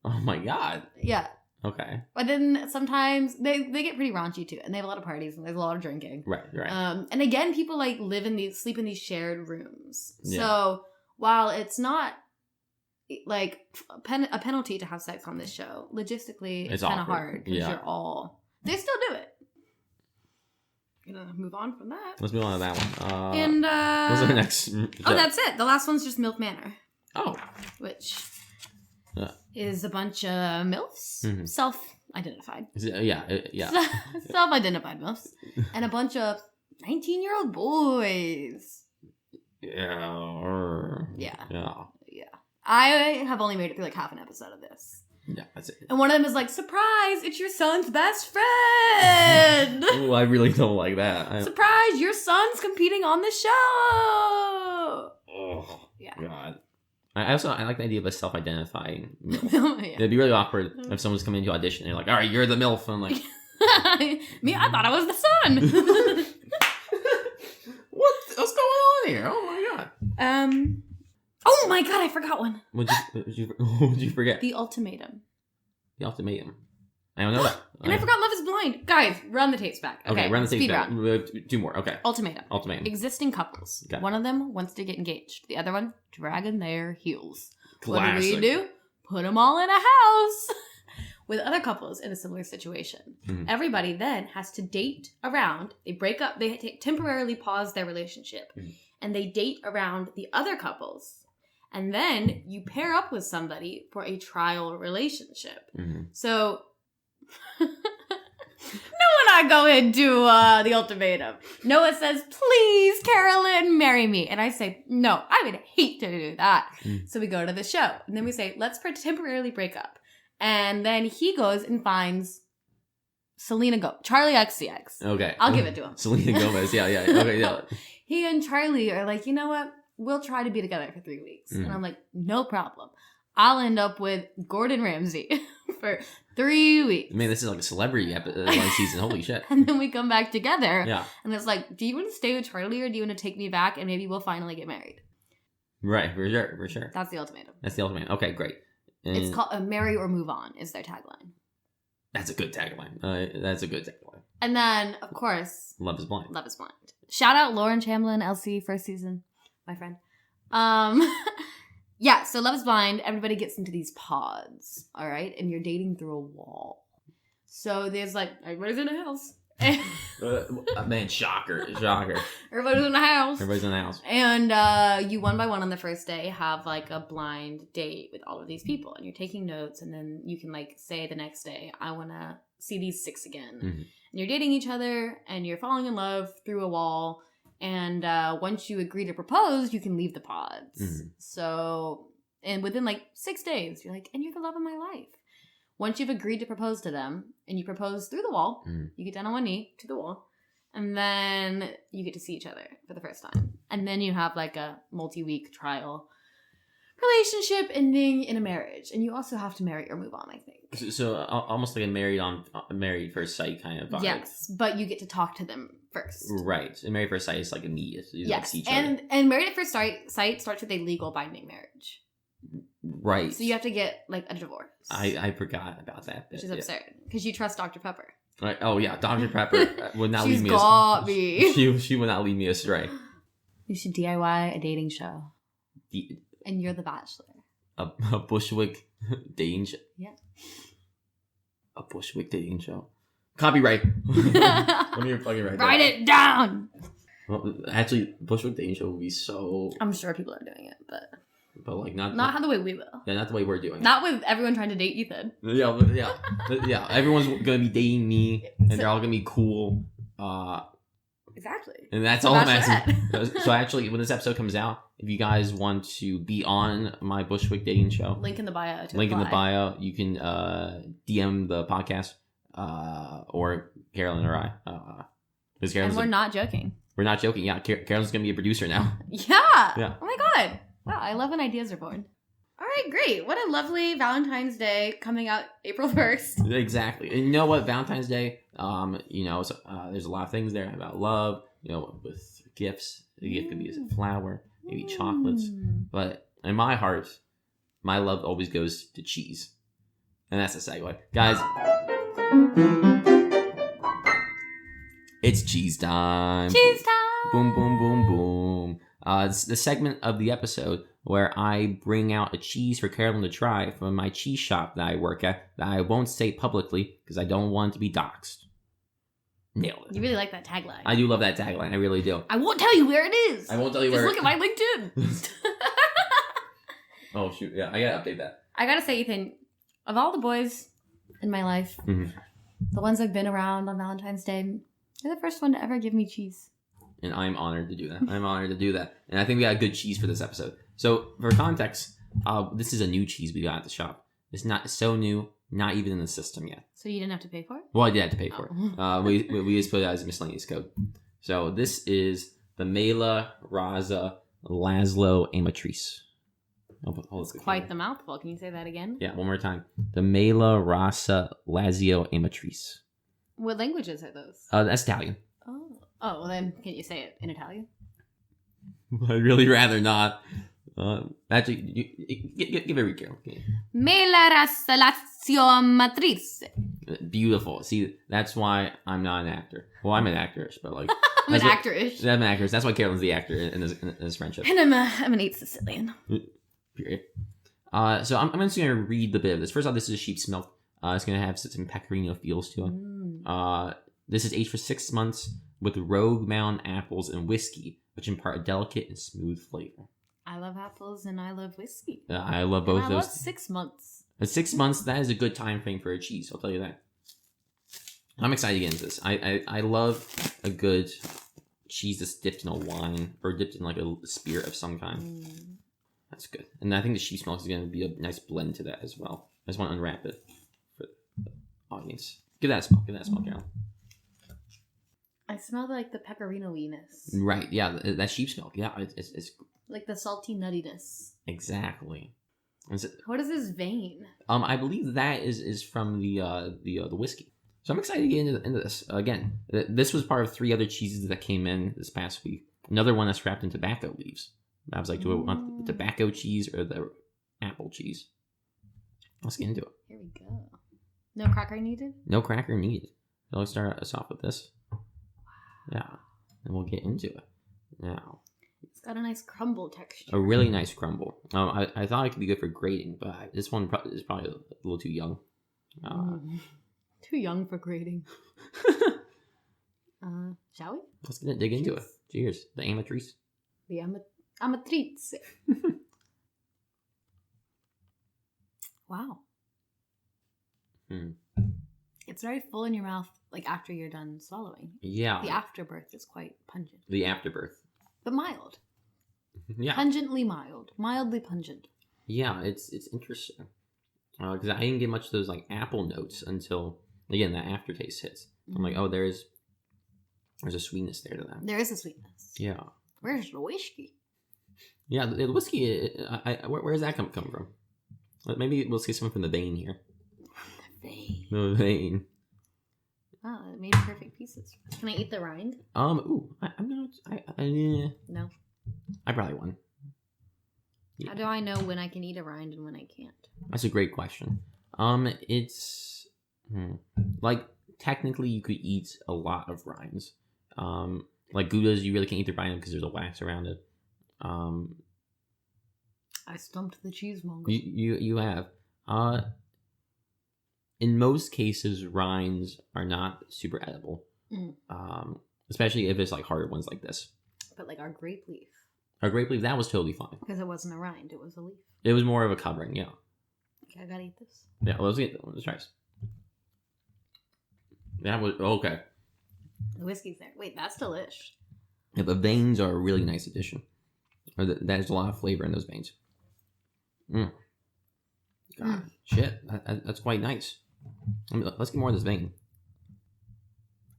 Oh my god.
Yeah.
Okay.
But then sometimes they get pretty raunchy too. And they have a lot of parties and there's a lot of drinking.
Right.
And again, people like sleep in these shared rooms.
Yeah.
So while it's not like a penalty to have sex on this show, logistically it's kind of hard because they still do it. Gonna move on from that.
Let's move on to that one.
And
what's the next?
Oh, that's it. The last one's just MILF Manor.
Oh,
which is a bunch of MILFs, self-identified. Self-identified MILFs, and a bunch of 19-year-old boys. Yeah. I have only made it through like half an episode of this.
Yeah, that's it.
And one of them is like, surprise, it's your son's best friend!
Ooh, I really don't like that.
Surprise, your son's competing on the show!
Oh,
yeah.
God. I like the idea of a self-identifying MILF.
Yeah.
It'd be really awkward if someone's coming into audition and they're like, all right, you're the MILF. And I'm like...
Me, I thought I was the son!
What's going on here? Oh, my God.
Oh my god, I forgot one.
What'd you forget?
The Ultimatum.
The Ultimatum. I don't know that.
And I forgot Love is Blind. Guys, run the tapes back. Okay,
run the tapes back.
Run.
We have 2 more. Okay.
Ultimatum. Existing couples. Okay. One of them wants to get engaged. The other one dragging their heels.
Classic.
What do? Put them all in a house. With other couples in a similar situation. Mm-hmm. Everybody then has to date around. They break up. They temporarily pause their relationship. Mm-hmm. And they date around the other couples. And then you pair up with somebody for a trial relationship. Mm-hmm. So, Noah and I go into the ultimatum. Noah says, please, Carolyn, marry me. And I say, no, I would hate to do that. Mm. So we go to the show. And then we say, let's temporarily break up. And then he goes and finds Selena Gomez. Charlie XCX.
Okay.
I'll give it to him.
Selena Gomez. Yeah. Okay, yeah.
He and Charlie are like, you know what? We'll try to be together for 3 weeks. Mm. And I'm like, no problem. I'll end up with Gordon Ramsay for 3 weeks.
Man, this is like a celebrity season. Holy shit.
And then we come back together.
Yeah.
And it's like, do you want to stay with Charlie or do you want to take me back and maybe we'll finally get married?
Right, for sure.
That's the ultimatum.
Okay, great. And
it's called Marry or Move On is their tagline.
That's a good tagline.
And then, of course,
Love is Blind.
Shout out Lauren Chamberlain, LC, first season. My friend. Yeah, so Love is Blind, everybody gets into these pods, all right? And you're dating through a wall. So there's like, everybody's in a house.
Man, shocker.
Everybody's in a house. And you one by one on the first day have like a blind date with all of these people. And you're taking notes and then you can like say the next day, I want to see these 6 again. Mm-hmm. And you're dating each other and you're falling in love through a wall. And once you agree to propose, you can leave the pods. Mm-hmm. So, and within like 6 days, you're like, and you're the love of my life. Once you've agreed to propose to them, and you propose through the wall, you get down on one knee to the wall, and then you get to see each other for the first time. And then you have like a multi-week trial relationship ending in a marriage. And you also have to marry or move on, I think.
So almost like a married first sight kind of vibe.
Yes, but you get to talk to them first.
Right. And married first sight is like immediate. You
yes,
like see each other.
And married at first sight starts with a legal binding marriage.
Right.
So you have to get like a divorce.
I forgot about that bit.
Which is absurd. Because you trust Dr. Pepper.
Right. Oh yeah, Dr. Pepper would not leave me
astray.
She would not lead me astray.
You should DIY a dating show. And you're the Bachelor.
A Bushwick dating show.
Yeah.
A Bushwick dating show. Copyright. Let me fucking
write it down.
Well, actually, Bushwick dating show would be so.
I'm sure people are doing it, but
like
not the way we will.
Yeah, not the way we're doing.
Not with everyone trying to date Eythen.
Yeah. Everyone's gonna be dating me, and they're all gonna be cool.
Exactly.
And that's all I'm asking. So actually, when this episode comes out, if you guys want to be on my Bushwick dating show,
link in the bio.
In the bio. You can DM the podcast or Carolyn or I.
And we're not joking.
We're not joking. Yeah, Carolyn's going to be a producer now.
Yeah. Oh my God. Wow, I love when ideas are born. All right, great. What a lovely Valentine's Day coming out April 1st.
Exactly. And you know what? Valentine's Day, there's a lot of things there about love, with gifts. The gift could be a flower, maybe chocolates. But in my heart, my love always goes to cheese. And that's a segue. Guys, it's cheese time.
Cheese time.
Boom, boom, boom, boom. It's the segment of the episode where I bring out a cheese for Carolyn to try from my cheese shop that I work at that I won't say publicly because I don't want it to be doxxed. Nailed it.
You really like that tagline.
I do love that tagline. I really do.
I won't tell you where it is.
I won't tell you
Just
where.
look at my LinkedIn.
Oh, shoot. Yeah, I gotta update that.
I gotta say, Eythen, of all the boys in my life, the ones I've been around on Valentine's Day, you're the first one to ever give me cheese.
And I'm honored to do that. And I think we got good cheese for this episode. So, for context, this is a new cheese we got at the shop. It's not so new, not even in the system yet.
So you didn't have to pay for it?
Well, I did have to pay for it. We just put it as a miscellaneous code. So, this is the Mela Raza Laszlo Amatrice.
It's quite the mouthful. Can you say that again?
Yeah, one more time. The Mela Raza Lazio Amatrice.
What languages are those?
That's Italian.
Oh, well then, can you say it in Italian?
I'd really rather not. Actually, give it a read, Carol.
Mela Raza Lazio Amatrice.
Beautiful. See, that's why I'm not an actor. Well, I'm an actress, but like...
I'm an actor-ish.
I'm an actress. That's why Carolyn's the actor in this friendship.
And I'm an 8 Sicilian.
Period. So I'm just going to read the bit of this. First off, this is sheep's milk. It's going to have some pecorino feels to it. This is aged for 6 months with Rogue Mountain apples and whiskey, which impart a delicate and smooth flavor.
I love apples and I love whiskey.
I love both
those.
I love
6 months.
At 6 months, that is a good time frame for a cheese. I'll tell you that. I'm excited to get into this. I love a good cheese that's dipped in a wine or dipped in like a spirit of some kind. That's good. And I think the sheep's milk is going to be a nice blend to that as well. I just want to unwrap it for the audience. Give that a smell. Carolyn.
I smell like the pecorino-iness.
Right, yeah, that sheep's milk. Yeah, it's
like the salty nuttiness.
Exactly.
What is this vein?
I believe that is from the whiskey. So I'm excited to get into this. Again, this was part of 3 other cheeses that came in this past week. Another one that's wrapped in tobacco leaves. I was like, do I want the tobacco cheese or the apple cheese? Let's get into it.
Here we go. No cracker needed?
No cracker needed. So let's start us off with this. Yeah. And we'll get into it. Now.
It's got a nice crumble texture.
A really nice crumble. I thought it could be good for grating, but this one is probably a little too young.
Too young for grating. Shall we?
Let's dig into it. Cheers. The Amatrice.
The Amatrice. Wow. It's very full in your mouth, like after you're done swallowing.
Yeah.
The afterbirth is quite pungent.
The afterbirth.
But mild.
Yeah.
Pungently mild. Mildly pungent.
Yeah, it's interesting. Because I didn't get much of those like apple notes until, again, that aftertaste hits. I'm like, oh, there's a sweetness there to that.
There is a sweetness.
Yeah.
Where's the whiskey?
Yeah, the whiskey, where does that come from? Maybe we'll see something from the vein here. The vein.
Wow, it made perfect pieces. Can I eat the rind?
I'm not.
No.
I probably won.
Yeah. How do I know when I can eat a rind and when I can't?
That's a great question. It's like technically you could eat a lot of rinds. Like Goudas, you really can't eat the rind because there's a wax around it.
I stumped the cheesemonger.
You have. In most cases, rinds are not super edible. Especially if it's like harder ones like this.
But like our grape leaf.
Our grape leaf, that was totally fine.
Because it wasn't a rind, it was a leaf.
It was more of a covering, yeah.
Okay, I gotta eat this.
Yeah, let's try this. That was okay.
The whiskey's there. Wait, that's delish.
Yeah, the veins are a really nice addition. There's a lot of flavor in those veins. God, shit, that's quite nice. Let's get more of this vein.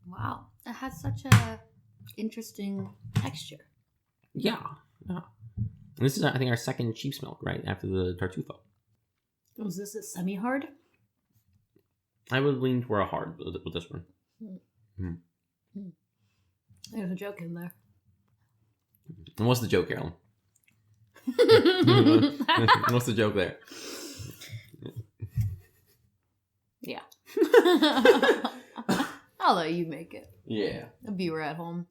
Wow, it has such a interesting texture.
Yeah. And this is, I think, our second cheese milk, right after the tartufo.
Was this a semi-hard?
I would lean toward a hard with this one.
There's a joke in there.
And what's the joke, Carolyn? What's the joke there?
Yeah. I'll let you make it.
Yeah.
A viewer at home.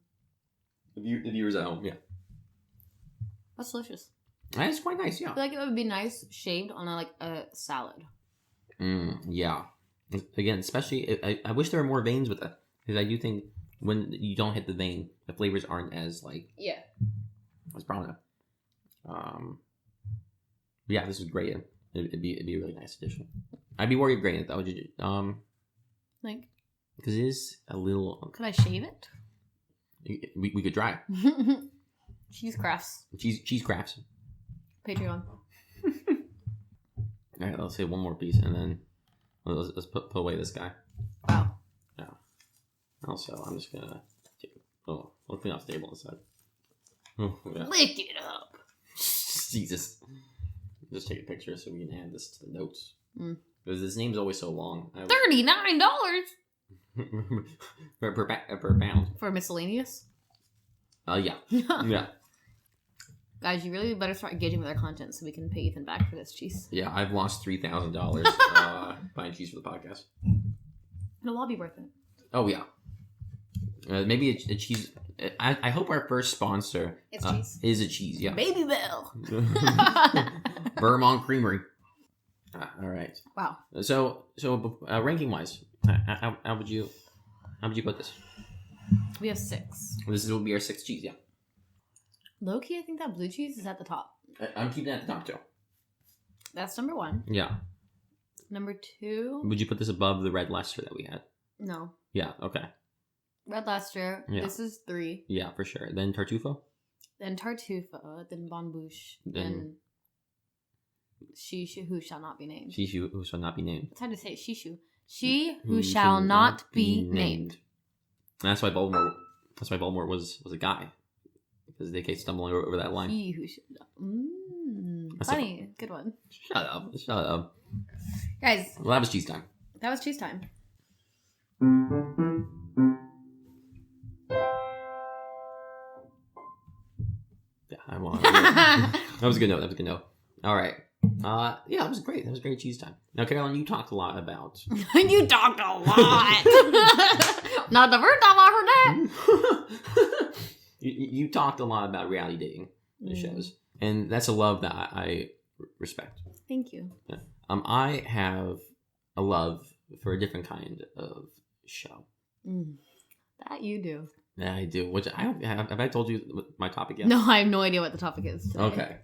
The viewers at home, yeah.
That's delicious.
That's quite nice, yeah.
I feel like it would be nice shaved on a salad.
Yeah. Again, especially, I wish there were more veins with it. Because I do think when you don't hit the vein, the flavors aren't as, as prominent. Yeah, this is great. It'd be a really nice addition. I'd be worried of grating it, though. Because it is a little...
Could I shave it?
We could try.
Cheese crafts.
Cheese crafts.
Patreon.
All right, let's say one more piece, and then let's put away this guy.
Wow.
Yeah. Also, I'm just gonna take. Oh, we'll clean off the table inside. Oh, yeah.
Lick it up.
Jesus. Just take a picture so we can add this to the notes. Because this name's always so long.
$39
per pound.
for miscellaneous.
Yeah. Yeah.
Guys, you really better start engaging with our content so we can pay Eythen back for this cheese.
Yeah, I've lost $3,000 buying cheese for the podcast.
It'll all be worth it.
Oh yeah. Maybe a cheese. I hope our first sponsor
cheese.
Is a cheese. Yeah.
Baby Bell.
Vermont Creamery. All right.
Wow.
So ranking wise, how would you put this?
We have 6.
This will be our 6th cheese. Yeah.
Low key, I think that blue cheese is at the top.
I'm keeping it at the top too.
That's number 1.
Yeah.
Number 2.
Would you put this above the red Leicester that we had?
No.
Yeah. Okay.
Red Leicester. Yeah. This is 3.
Yeah, for sure. Then Tartufo.
Then Tartufo. Then Bon Bouche. Then She who shall not be named.
She who shall not be named.
It's hard to say. She who shall not be named.
And that's why Voldemort was a guy. Because they kept stumbling over that line.
He who should funny. Good one.
Shut up.
Guys.
Well, that was cheese time.
That was cheese time.
Yeah, I want. That was a good note. All right. Yeah, that was great. That was great cheese time. Now, Carolyn, you talked a lot about.
You talked a lot. Not the first time I heard that.
You talked a lot about reality dating shows, and that's a love that I respect.
Thank you.
Yeah. I have a love for a different kind of show.
That you do.
Yeah, I do. Which have I told you my topic yet?
No, I have no idea what the topic is today.
Okay.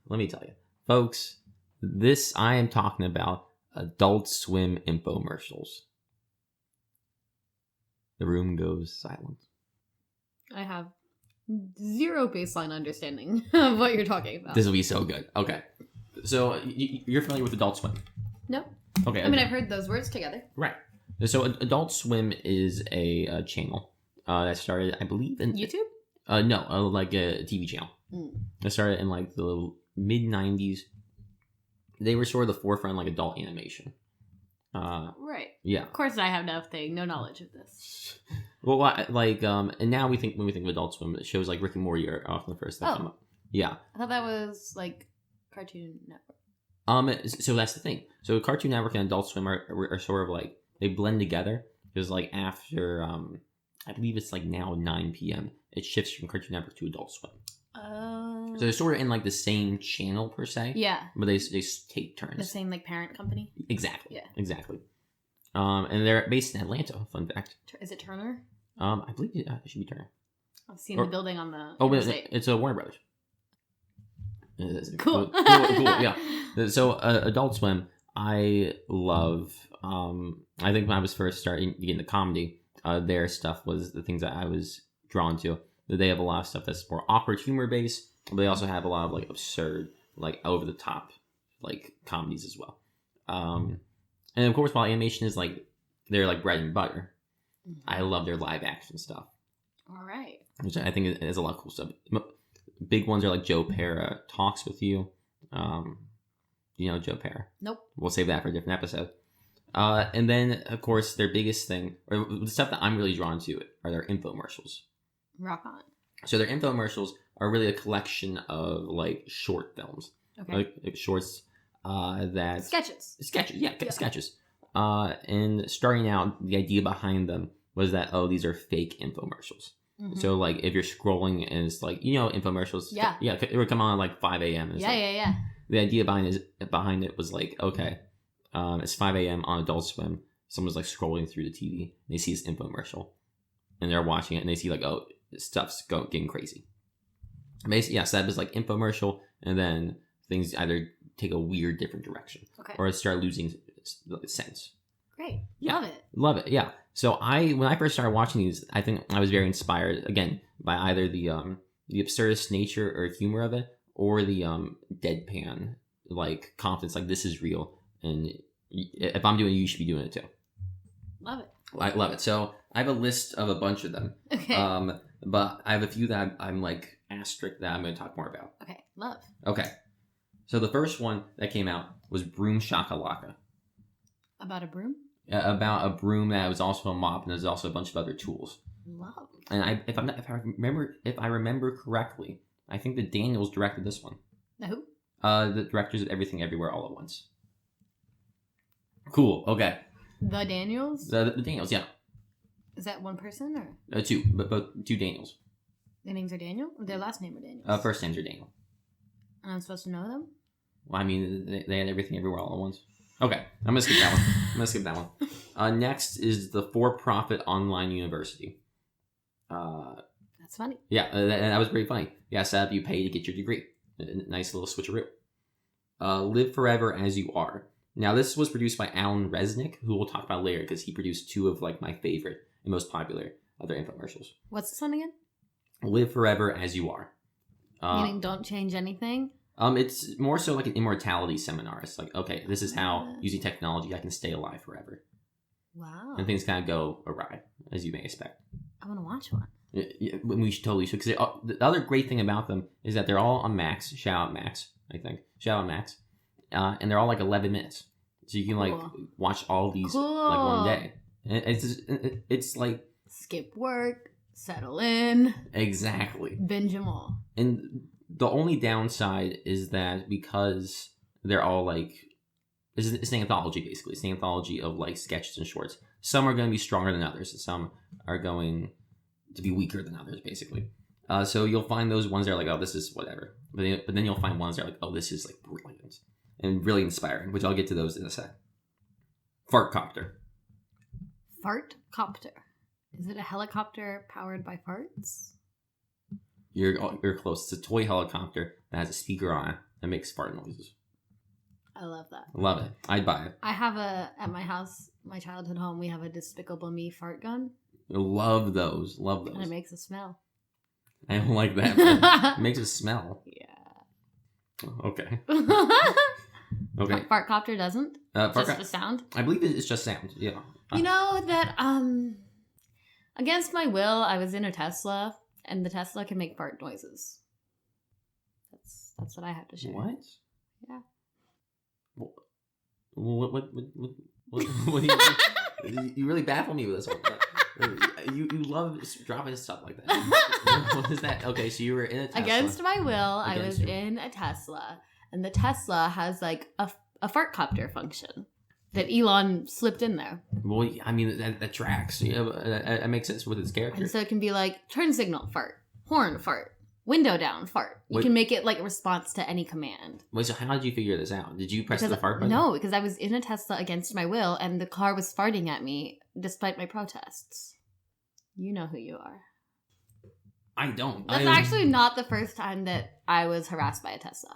Let me tell you. Folks, I am talking about Adult Swim infomercials. The room goes silent.
I have zero baseline understanding of what you're talking about.
This will be so good. Okay. So, you're familiar with Adult Swim?
No.
Okay.
I mean, I've heard those words together.
Right. So, Adult Swim is a channel that started, I believe, in...
YouTube?
No, like a TV channel. It started in like the mid-90s. They were sort of the forefront, like adult animation.
Right.
Yeah.
Of course, I have no knowledge of this.
Well, and now when we think of Adult Swim, it shows like Rick and Morty are often the first that come up. Yeah.
I thought that was like Cartoon Network.
So that's the thing. So Cartoon Network and Adult Swim are sort of like, they blend together. Because like after, I believe it's like now 9 p.m., it shifts from Cartoon Network to Adult Swim. So they're sort of in like the same channel per se.
Yeah.
But they take turns.
The same like parent company.
Exactly.
Yeah.
Exactly. And they're based in Atlanta. Fun fact.
Is it Turner?
I believe it should be Turner.
I've seen the building on the.
Oh, wait, it's a Warner Brothers.
Cool.
Cool. Yeah. So Adult Swim, I love. I think when I was first starting to get into comedy, their stuff was the things that I was drawn to. They have a lot of stuff that's more awkward humor based, but they also have a lot of like absurd, like over the top, like comedies as well. And of course, while animation is like their like bread and butter, I love their live action stuff.
All right.
Which I think is a lot of cool stuff. Big ones are like Joe Pera Talks With You. You know Joe Pera?
Nope.
We'll save that for a different episode. And then, of course, their biggest thing, or the stuff that I'm really drawn to, are their infomercials.
Rock on.
So their infomercials are really a collection of like short films.
Okay.
Like shorts that...
Sketches.
Sketches. And starting out, the idea behind them was that, these are fake infomercials. Mm-hmm. So, like, if you're scrolling and it's like, infomercials.
Yeah.
Yeah, it would come on at like 5 a.m.
Yeah.
The idea behind it was like, okay, it's 5 a.m. on Adult Swim. Someone's like scrolling through the TV. And they see this infomercial. And they're watching it and they see like, stuff's getting crazy. Basically, yeah, so that was like infomercial. And then things either take a weird different direction.
Okay.
Or start losing sense.
Great.
Yeah. Love it. Yeah. So when I first started watching these, I think I was very inspired again by either the absurdist nature or humor of it, or the deadpan like confidence, like this is real, and if I'm doing it, you should be doing it too.
Love it.
I love it. So I have a list of a bunch of them.
Okay.
But I have a few that I'm like asterisk that I'm going to talk more about.
Okay. Love.
Okay. So the first one that came out was Broom Shakalaka.
About a broom?
About a broom that was also a mop, and there's also a bunch of other tools.
Love.
And if I remember correctly, I think that Daniels directed this one.
The who?
The directors of Everything Everywhere All at Once. Cool. Okay.
The Daniels?
The Daniels, yeah.
Is that one person or?
Two, but both two Daniels.
Their names are Daniel, or their last name are Daniels?
First names are Daniel.
And I'm supposed to know them?
Well, I mean, they had Everything Everywhere All at Once. Okay, I'm gonna skip that one. Next is the for-profit online university.
That's funny.
Yeah, that was pretty funny. Yeah, set up, you pay to get your degree. Nice little switcheroo. Live Forever As You Are. Now, this was produced by Alan Resnick, who we'll talk about later because he produced two of like my favorite and most popular other infomercials.
What's this one again?
Live Forever As You Are.
Meaning don't change anything?
It's more so like an immortality seminar. It's like, okay, this is how, using technology, I can stay alive forever.
Wow.
And things kind of go awry, as you may expect.
I want to watch one.
Yeah, we should totally should. Because the other great thing about them is that they're all on Max. Shout out Max, I think. Shout out Max. And they're all like 11 minutes. So you can like watch all these like one day. And it's like...
Skip work, settle in.
Exactly.
Binge them all.
And the only downside is that because they're all like... It's an anthology, basically. It's an anthology of like sketches and shorts. Some are going to be stronger than others. And some are going to be weaker than others, basically. So you'll find those ones that are like, oh, this is whatever. But then you'll find ones that are like, oh, this is like brilliant. And really inspiring, which I'll get to those in a sec. Fartcopter.
Fartcopter. Is it a helicopter powered by farts?
You're close. It's a toy helicopter that has a speaker on it that makes fart noises.
I love that.
Love it. I'd buy it.
I have at my house, my childhood home, we have a Despicable Me fart gun.
Love those.
And it makes a smell.
I don't like that. But it makes a smell.
Yeah.
Okay. Okay.
Fartcopter doesn't? Just the sound?
I believe it's just sound, yeah.
You know that, against my will, I was in a Tesla, and the Tesla can make fart noises. That's what I have to share.
What?
Yeah.
What do you really baffle me with this one. You love dropping stuff like that. What is that? Okay, so you were in a Tesla.
Against my will, I was in a Tesla, and the Tesla has like a fartcopter function that Elon slipped in there.
Well, I mean, that tracks. Yeah, that makes sense with its character.
And so it can be like turn signal fart, horn fart, window down fart. You can make it like a response to any command.
Wait, so how did you figure this out? Did you press the fart button?
No, because I was in a Tesla against my will, and the car was farting at me despite my protests. You know who you are.
I don't.
That's actually not the first time that I was harassed by a Tesla.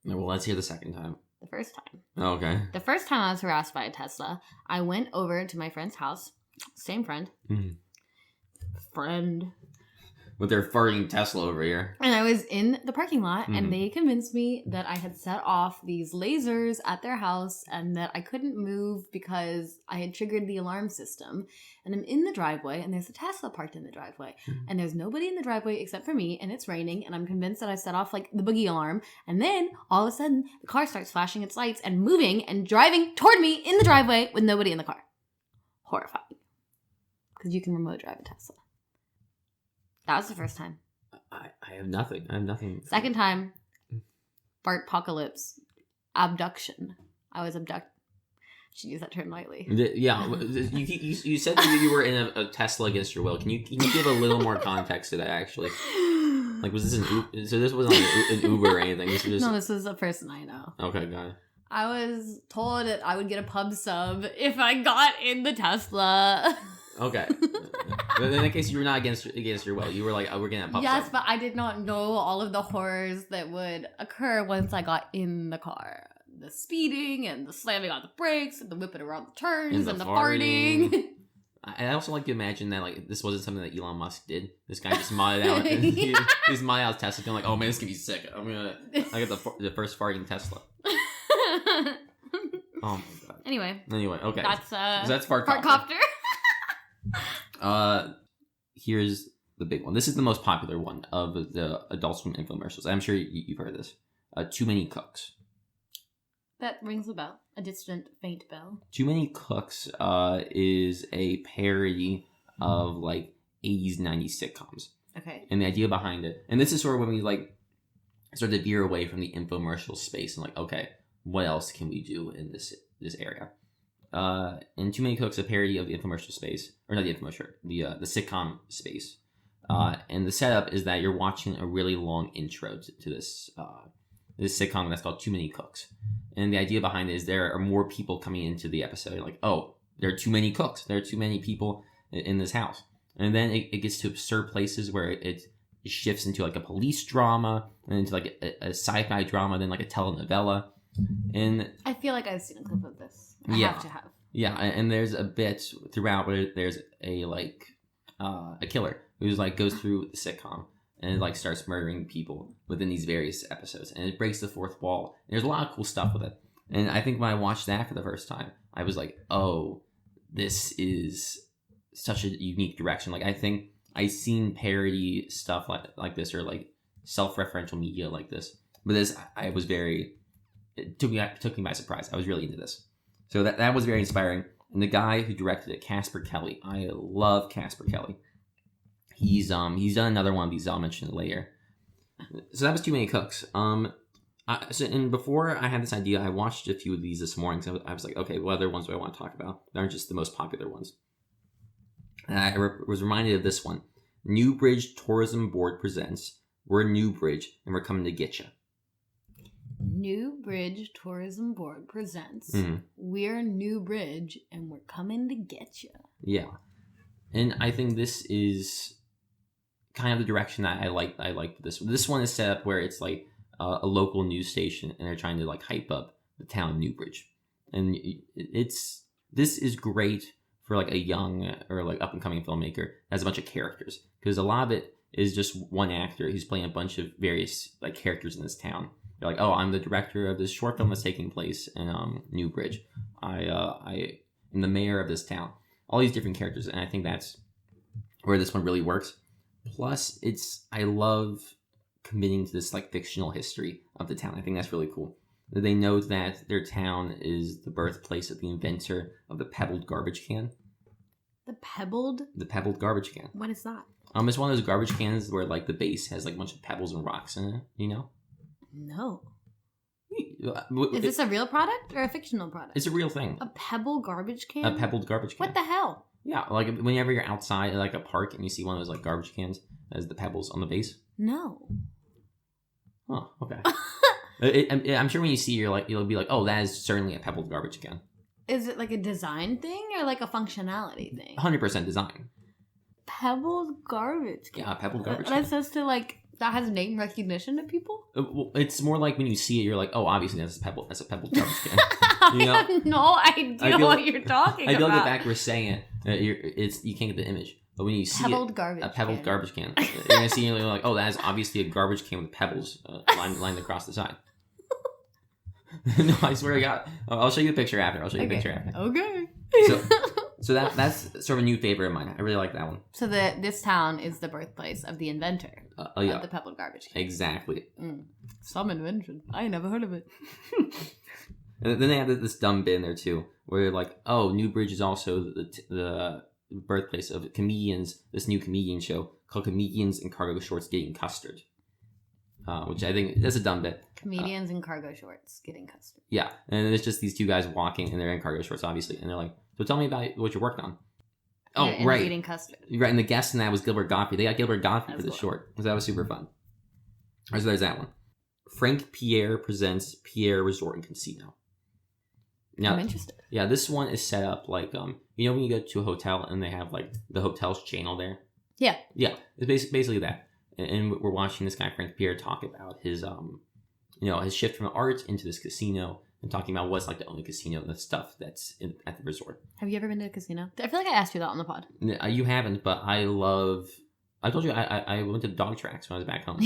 Well, let's hear the second time.
The first time.
Oh, okay.
The first time I was harassed by a Tesla, I went over to my friend's house, Same friend.
Mm-hmm.
Friend.
With their farting Tesla over here.
And I was in the parking lot,
Mm-hmm.
and they convinced me that I had set off these lasers at their house and that I couldn't move because I had triggered the alarm system. And I'm in the driveway, and there's a Tesla parked in the driveway.
Mm-hmm.
And there's nobody in the driveway except for me, and it's raining, and I'm convinced that I set off, like, the boogie alarm. And then, all of a sudden, the car starts flashing its lights and moving and driving toward me in the driveway with nobody in the car. Horrifying. Because you can remote drive a Tesla. That was the first time.
I have nothing. I have nothing.
Second time, fartpocalypse, abduction. I was abducted. Should use that term lightly.
Yeah, you said that you were in a Tesla against your will. Can you give a little more context to that? Actually, like, was this an Uber? So this wasn't like an Uber or anything. This was just...
No, this was a person I know.
Okay, got it.
I was told that I would get a pub sub if I got in the Tesla.
Okay. In that case, you were not against your will. You were like, oh, we're getting a pub
Yes,
sub.
but I did not know all of the horrors that would occur once I got in the car. The speeding and the slamming on the brakes and the whipping around the turns and the farting.
I also like to imagine that like this wasn't something that Elon Musk did. This guy just modded out.
Yeah.
He's modded out Tesla, going like, oh man, this can be sick. I got the first farting Tesla. Oh my god.
Anyway,
okay.
That's
Fartcopter. Here's the big one. This is the most popular one of the Adult Swim infomercials. I'm sure you've heard of this. Too Many Cooks.
That rings a bell. A distant, faint bell.
Too Many Cooks is a parody of like 80s, 90s sitcoms.
Okay.
And the idea behind it, and this is sort of when we like start to veer away from the infomercial space and like, okay, what else can we do in this area? And Too Many Cooks, a parody of the infomercial space, or not the infomercial, the sitcom space. And the setup is that you're watching a really long intro to this sitcom that's called Too Many Cooks. And the idea behind it is there are more people coming into the episode. You're like, oh, there are too many cooks. There are too many people in this house. And then it gets to absurd places where it shifts into like a police drama and into like a sci-fi drama, then like a telenovela. And
I feel like I've seen a clip of this. I have to have.
Yeah, and there's a bit throughout where there's a killer who's like goes through the sitcom and like starts murdering people within these various episodes, and it breaks the fourth wall. And there's a lot of cool stuff with it. And I think when I watched that for the first time, I was like, oh, this is such a unique direction. Like, I think I've seen parody stuff like this, or like self-referential media like this, but this it took me by surprise. I was really into this. So that was very inspiring. And the guy who directed it, Casper Kelly, I love Casper Kelly. He's done another one of these. I'll mention it later. So that was Too Many Cooks. And before I had this idea, I watched a few of these this morning. So I was like, okay, what other ones do I want to talk about? They aren't just the most popular ones. And I was reminded of this one. Newbridge Tourism Board presents. We're Newbridge, and we're coming to get you.
Newbridge Tourism Board presents. We're Newbridge, and we're coming to get you.
Yeah, and I think this is kind of the direction that I like this. This one is set up where it's like a local news station, and they're trying to like hype up the town of Newbridge, and this is great for like a young or like up and coming filmmaker that has a bunch of characters, because a lot of it is just one actor who's playing a bunch of various like characters in this town. You're like, oh, I'm the director of this short film that's taking place in Newbridge. I am the mayor of this town. All these different characters, and I think that's where this one really works. Plus, I love committing to this like fictional history of the town. I think that's really cool. They know that their town is the birthplace of the inventor of the pebbled garbage can.
The pebbled
garbage can.
What is that?
It's one of those garbage cans where like the base has like a bunch of pebbles and rocks in it. You know?
No. Is this a real product or a fictional product?
It's a real thing.
A pebble garbage can?
A pebbled garbage can.
What the hell?
Yeah, like whenever you're outside at like a park and you see one of those like garbage cans as the pebbles on the base.
No.
Oh, okay. I'm sure when you see you'll be like, oh, that is certainly a pebbled garbage can.
Is it like a design thing or like a functionality thing?
100% design.
Pebbled garbage can.
Yeah, pebbled garbage can.
That's supposed to like That has name recognition to people?
Well, it's more like when you see it, you're like, oh, obviously that's a pebble garbage can. You know?
I have no idea what you're talking
I feel
about.
like the fact we're saying it, you can't get the image. But when you see a pebbled garbage can, you're gonna see you're like, oh, that is obviously a garbage can with pebbles lined across the side. No, I swear to God, I'll show you a picture after.
Okay.
So that's sort of a new favorite of mine. I really like that one.
So this town is the birthplace of the inventor of the pebbled garbage can.
Exactly.
Some invention. I ain't never heard of it.
And then they have this dumb bit in there too, where you're like, oh, Newbridge is also the birthplace of comedians. This new comedian show called Comedians in Cargo Shorts Getting Custard, which I think that's a dumb bit.
Comedians in cargo shorts getting custard.
Yeah, and it's just these two guys walking, and they're in cargo shorts, obviously, and they're like, so tell me about what you're working on. Oh,
and
right.
Eating custard.
Right, and the guest in that was Gilbert Gottfried. They got Gilbert Gottfried for the short. So that was super fun. So there's that one. Frank Pierre presents Pierre Resort and Casino. Now,
I'm interested.
Yeah, this one is set up like, you know when you go to a hotel and they have like the hotel's channel there?
Yeah.
Yeah, it's basically that. And we're watching this guy, Frank Pierre, talk about his, his shift from art into this casino and talking about what's like to own a casino and the stuff that's at the resort.
Have you ever been to a casino? I feel like I asked you that on the pod.
You haven't, but I told you I went to the dog tracks when I was back home.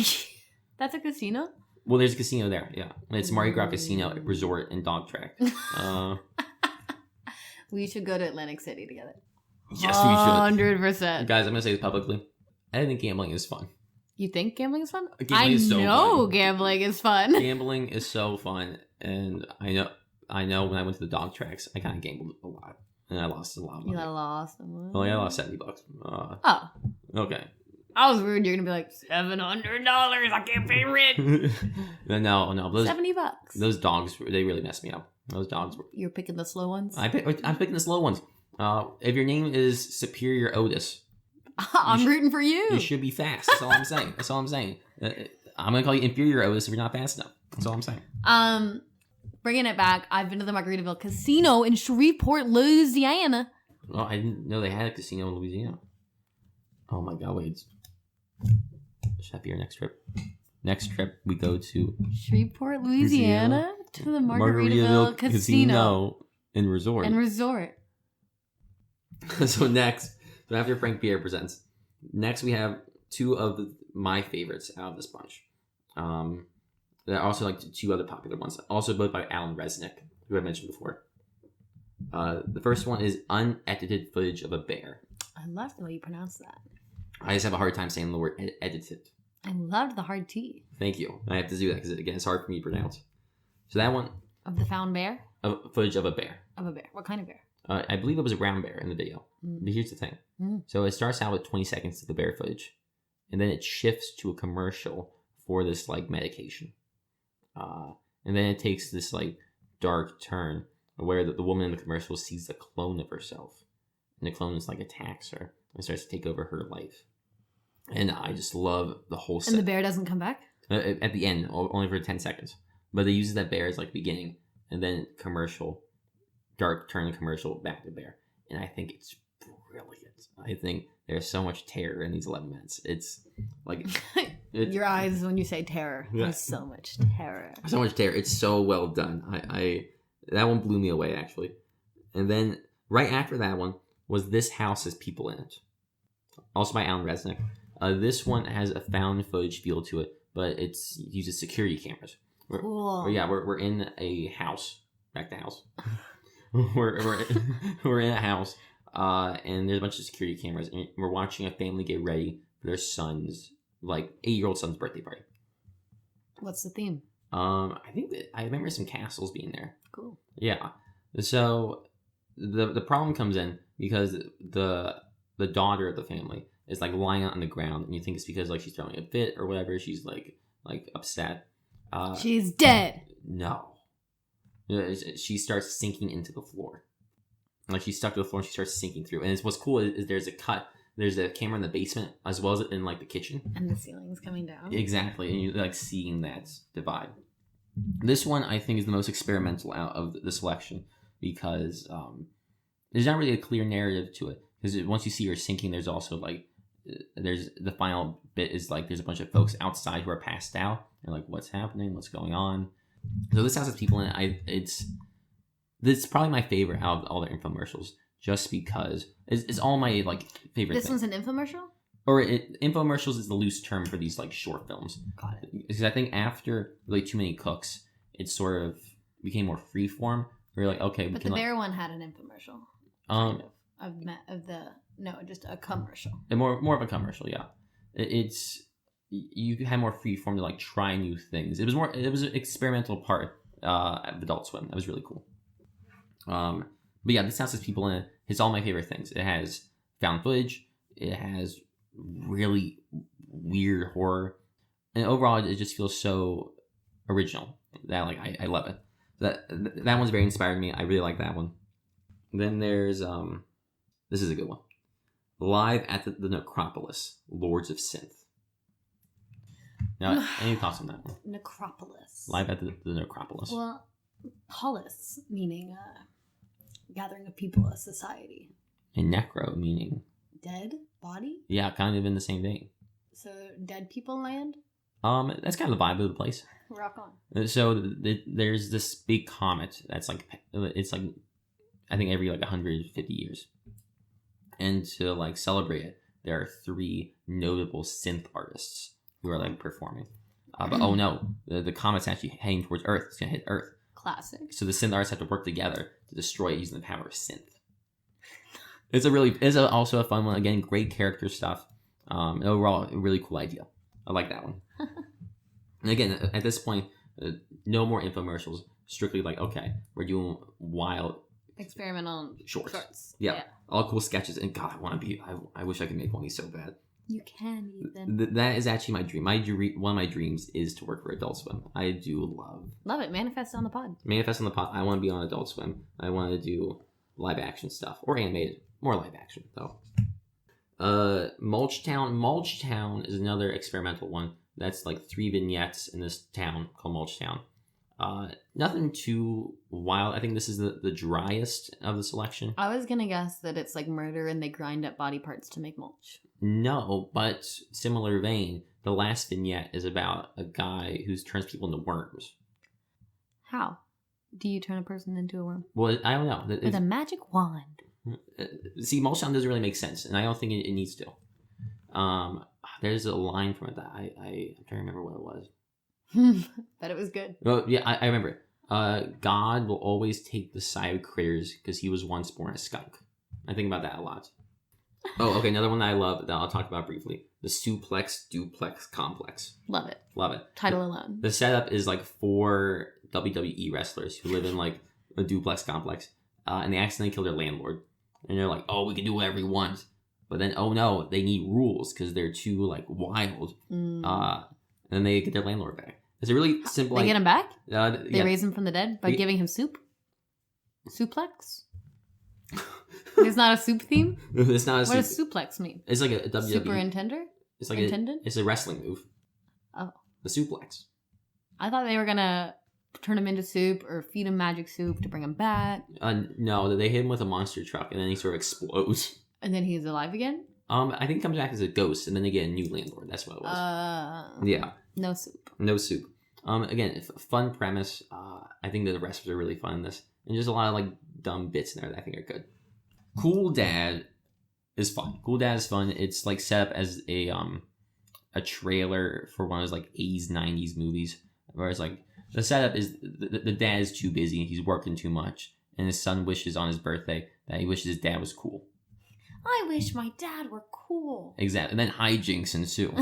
That's a casino?
Well, there's a casino there, yeah. It's Mardi Gras Casino, Resort, and Dog Track.
We should go to Atlantic City together.
Yes, we should.
100%.
Guys, I'm going to say this publicly. I think gambling is fun.
You think gambling is fun?
Gambling is so fun.
Gambling is fun.
Gambling is so fun. And I know when I went to the dog tracks, I kind of gambled a lot. And I lost a lot of money.
You lost a lot?
Oh, yeah, I lost $70.
Oh.
Okay.
I was worried you're going to be like, $700, I can't pay rent.
No. Those,
$70.
Those dogs, they really messed me up. Those dogs were...
You're picking the slow ones?
I'm picking the slow ones. If your name is Superior Otis...
I'm rooting for you.
You should be fast. That's all I'm saying. I'm going to call you Inferior Otis if you're not fast enough. That's all I'm saying.
Bringing it back, I've been to the Margaritaville Casino in Shreveport, Louisiana.
Oh, I didn't know they had a casino in Louisiana. Oh my God, wait. Should that be our next trip? Next trip, we go to
Shreveport, Louisiana to the Margaritaville Casino
and Resort. So after Frank Pierre presents, next we have two of my favorites out of this bunch. There are also like two other popular ones, also both by Alan Resnick, who I mentioned before. The first one is unedited footage of a bear.
I love the way you pronounce that.
I just have a hard time saying the word edited.
I loved the hard T.
Thank you. I have to do that because, again, it's hard for me to pronounce. So that one...
Of the found bear?
Footage of a bear.
Of a bear. What kind of bear?
I believe it was a brown bear in the video. But here's the thing. So it starts out with 20 seconds of the bear footage. And then it shifts to a commercial for this, like, medication. And then it takes this, like, dark turn where the woman in the commercial sees a clone of herself. And the clone is, like, attacks her and starts to take over her life. And I just love the whole set.
And the bear doesn't come back?
At the end, only for 10 seconds. But they use that bear as like beginning, and then commercial, dark turn commercial, back to bear. And I think it's brilliant. I think there's so much terror in these 11 minutes. It's like...
Your eyes when you say terror. Yeah. There's so much terror.
So much terror. It's so well done. That one blew me away, actually. And then right after that one was This House Has People in It. Also by Alan Resnick. This one has a found footage feel to it, but it uses security cameras.
Cool.
We're in a house. Back to house. we're in a house, and there's a bunch of security cameras, and we're watching a family get ready for their son's, like, 8-year-old son's birthday party.
What's the theme?
I think I remember some castles being there.
Cool.
Yeah. So the problem comes in because the daughter of the family is like lying out on the ground, and you think it's because like she's throwing a fit or whatever. She's like upset.
She's dead.
No, she starts sinking into the floor. Like she's stuck to the floor, and she starts sinking through. And what's cool is there's a cut. There's a camera in the basement as well as in like the kitchen,
and the ceiling's coming down.
Exactly, and you're like seeing that divide. This one I think is the most experimental out of the selection because there's not really a clear narrative to it. Because once you see her sinking, there's also like there's the final bit is like there's a bunch of folks outside who are passed out. They're like, what's happening? What's going on? So this house has people in it. It's probably my favorite out of all the infomercials, just because it's all my like favorite.
This one's an infomercial.
Or infomercials is the loose term for these like short films.
Got it.
Because I think after like Too Many Cooks, it sort of became more freeform. We're like, okay,
but the bear one had an infomercial. Just a commercial.
More of a commercial, yeah. It's you had more freeform to like try new things. It was an experimental part of Adult Swim. That was really cool. But yeah, this house has people in it. It's all my favorite things. It has found footage. It has really weird horror, and overall, it just feels so original that like I love it. That one's very inspired me. I really like that one. Then there's this is a good one. Live at the Necropolis, Lords of Synth. Now, any thoughts on that one?
Necropolis.
Live at the Necropolis.
Well, polis meaning gathering of people, a society.
And necro meaning
Dead body.
Yeah, kind of in the same vein.
So dead people land.
That's kind of the vibe of the place.
Rock on.
So there's this big comet that's like it's like I think every like 150 years, and to like celebrate it, there are 3 notable synth artists who are like performing. But oh no, the comet's actually heading towards Earth. It's gonna hit Earth.
Classic.
So the synth artists have to work together to destroy it using the power of synth. It's also a fun one. Again, great character stuff. Overall, a really cool idea. I like that one. And again, at this point, no more infomercials. Strictly like, okay, we're doing wild
experimental shorts.
Yeah, all cool sketches. And God, I wish I could make one of these so bad.
You can, Eythen.
That is actually my dream. One of my dreams is to work for Adult Swim. I do love
it. Manifest on the pod.
I want to be on Adult Swim. I want to do live action stuff or animated. More live action, though. Mulchtown. Mulchtown is another experimental one. That's like 3 vignettes in this town called Mulchtown. Nothing too wild. I think this is the driest of the selection.
I was going to guess that it's like murder and they grind up body parts to make mulch.
No, but similar vein. The last vignette is about a guy who turns people into worms.
How do you turn a person into a worm?
Well, I don't know.
With a magic wand.
See, Mulchtown doesn't really make sense, and I don't think it needs to. There's a line from it that I'm trying to remember what it was.
Bet it was good.
Oh, yeah, I remember it. God will always take the side of critters because he was once born a skunk. I think about that a lot. Oh, okay, another one that I love that I'll talk about briefly. The Suplex Duplex Complex.
Love it.
Love it.
Title alone.
The setup is like 4 WWE wrestlers who live in like a duplex complex, and they accidentally kill their landlord. And they're like, oh, we can do whatever we want. But then, oh no, they need rules because they're too like wild. And then they get their landlord back. It's a really simple.
They get him back?
They
raise him from the dead by giving him soup? Suplex? It's not a soup theme?
It's not a
What does suplex mean?
It's like a WWE.
Superintender?
It's like it's a wrestling move.
Oh.
The suplex.
I thought they were going to turn him into soup or feed him magic soup to bring him back.
No, they hit him with a monster truck and then he sort of explodes.
And then he's alive again?
I think he comes back as a ghost and then they get a new landlord. That's what it was. Yeah.
No soup.
No soup. Again, fun premise. I think that the wrestlers are really fun in this. And just a lot of like dumb bits in there that I think are good. Cool Dad is fun. Cool Dad is fun. It's like set up as a trailer for one of those like 80s, 90s movies. Where it's like, the setup is the dad is too busy. He's working too much. And his son wishes on his birthday that he wishes his dad was cool.
I wish my dad were cool.
Exactly. And then hijinks ensue.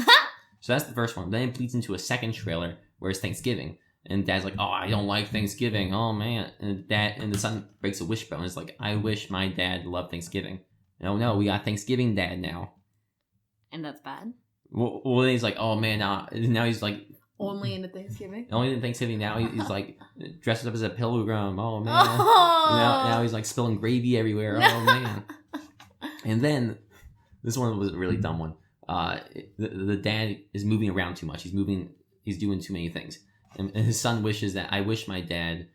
So that's the first one. Then it bleeds into a second trailer where it's Thanksgiving. And dad's like, oh, I don't like Thanksgiving. Oh, man. And the son breaks a wishbone. It's like, I wish my dad loved Thanksgiving. No, we got Thanksgiving dad now.
And that's bad?
Well, then he's like, oh, man, now he's like...
Only into Thanksgiving?
Only in Thanksgiving. Now he's like dressed up as a pilgrim. Oh, man. Oh. Now he's like spilling gravy everywhere. Oh, man. And then, this one was a really dumb one. The dad is moving around too much. He's doing too many things. And his son wishes that I wish my dad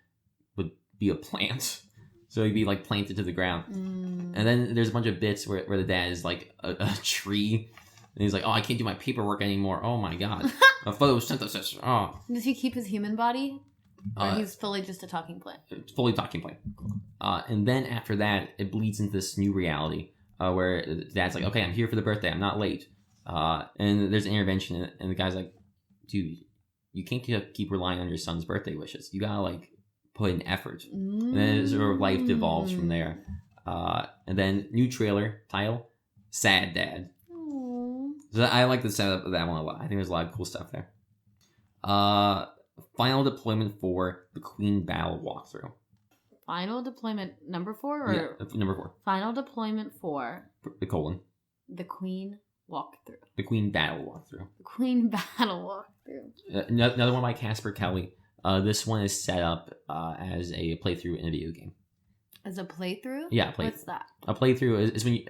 would be a plant. So he'd be like planted to the ground. And then there's a bunch of bits where the dad is like a tree. And he's like, oh, I can't do my paperwork anymore. Oh my god. A photosynthesis. Oh.
Does he keep his human body? Or he's fully just a talking plant?
It's fully talking plant. And then after that, it bleeds into this new reality where Dad's like, okay, I'm here for the birthday. I'm not late. And there's an intervention, and the guy's like, dude, you can't keep relying on your son's birthday wishes. You gotta, like, put in effort. And then sort of life devolves from there. And then new trailer title, Sad Dad.
Aww.
So I like the setup of that one a lot. I think there's a lot of cool stuff there. Final deployment for the Queen Battle walkthrough.
Final deployment number 4? Or
Yeah, number 4.
Final deployment for
The colon.
the Queen walkthrough.
The Queen Battle walkthrough.
The Queen Battle walkthrough.
Another one by Casper Kelly. This one is set up as a playthrough in a video game.
As a playthrough?
Yeah,
What's that?
A playthrough is when you...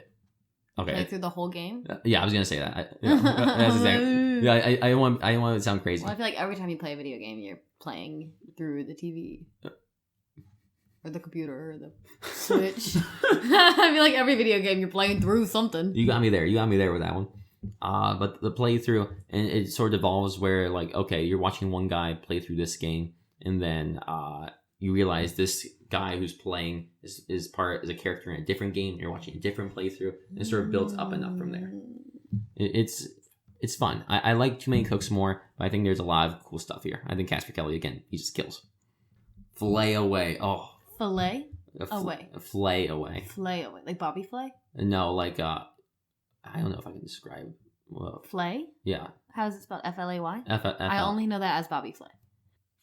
Okay.
Play through the whole game?
Yeah, I was gonna say that. That's exactly. Yeah, I didn't want it to sound crazy.
Well, I feel like every time you play a video game, you're playing through the TV. Or the computer, or the Switch. I feel like every video game, you're playing through something.
You got me there. You got me there with that one. But the playthrough, and it sort of evolves where, like, okay, you're watching one guy play through this game, and then you realize this guy who's playing is a character in a different game. You're watching a different playthrough, and it sort of builds up and up from there. It's fun. I like Too Many Cooks more, but I think there's a lot of cool stuff here. I think Casper Kelly, again, he just kills. Flay away. Oh.
Fillet away.
Flay away.
Flay away. Like Bobby Flay?
No, like, I don't know if I can describe. Well,
Flay?
Yeah.
How is it spelled? F-L-A-Y?
I
only know that as Bobby Flay.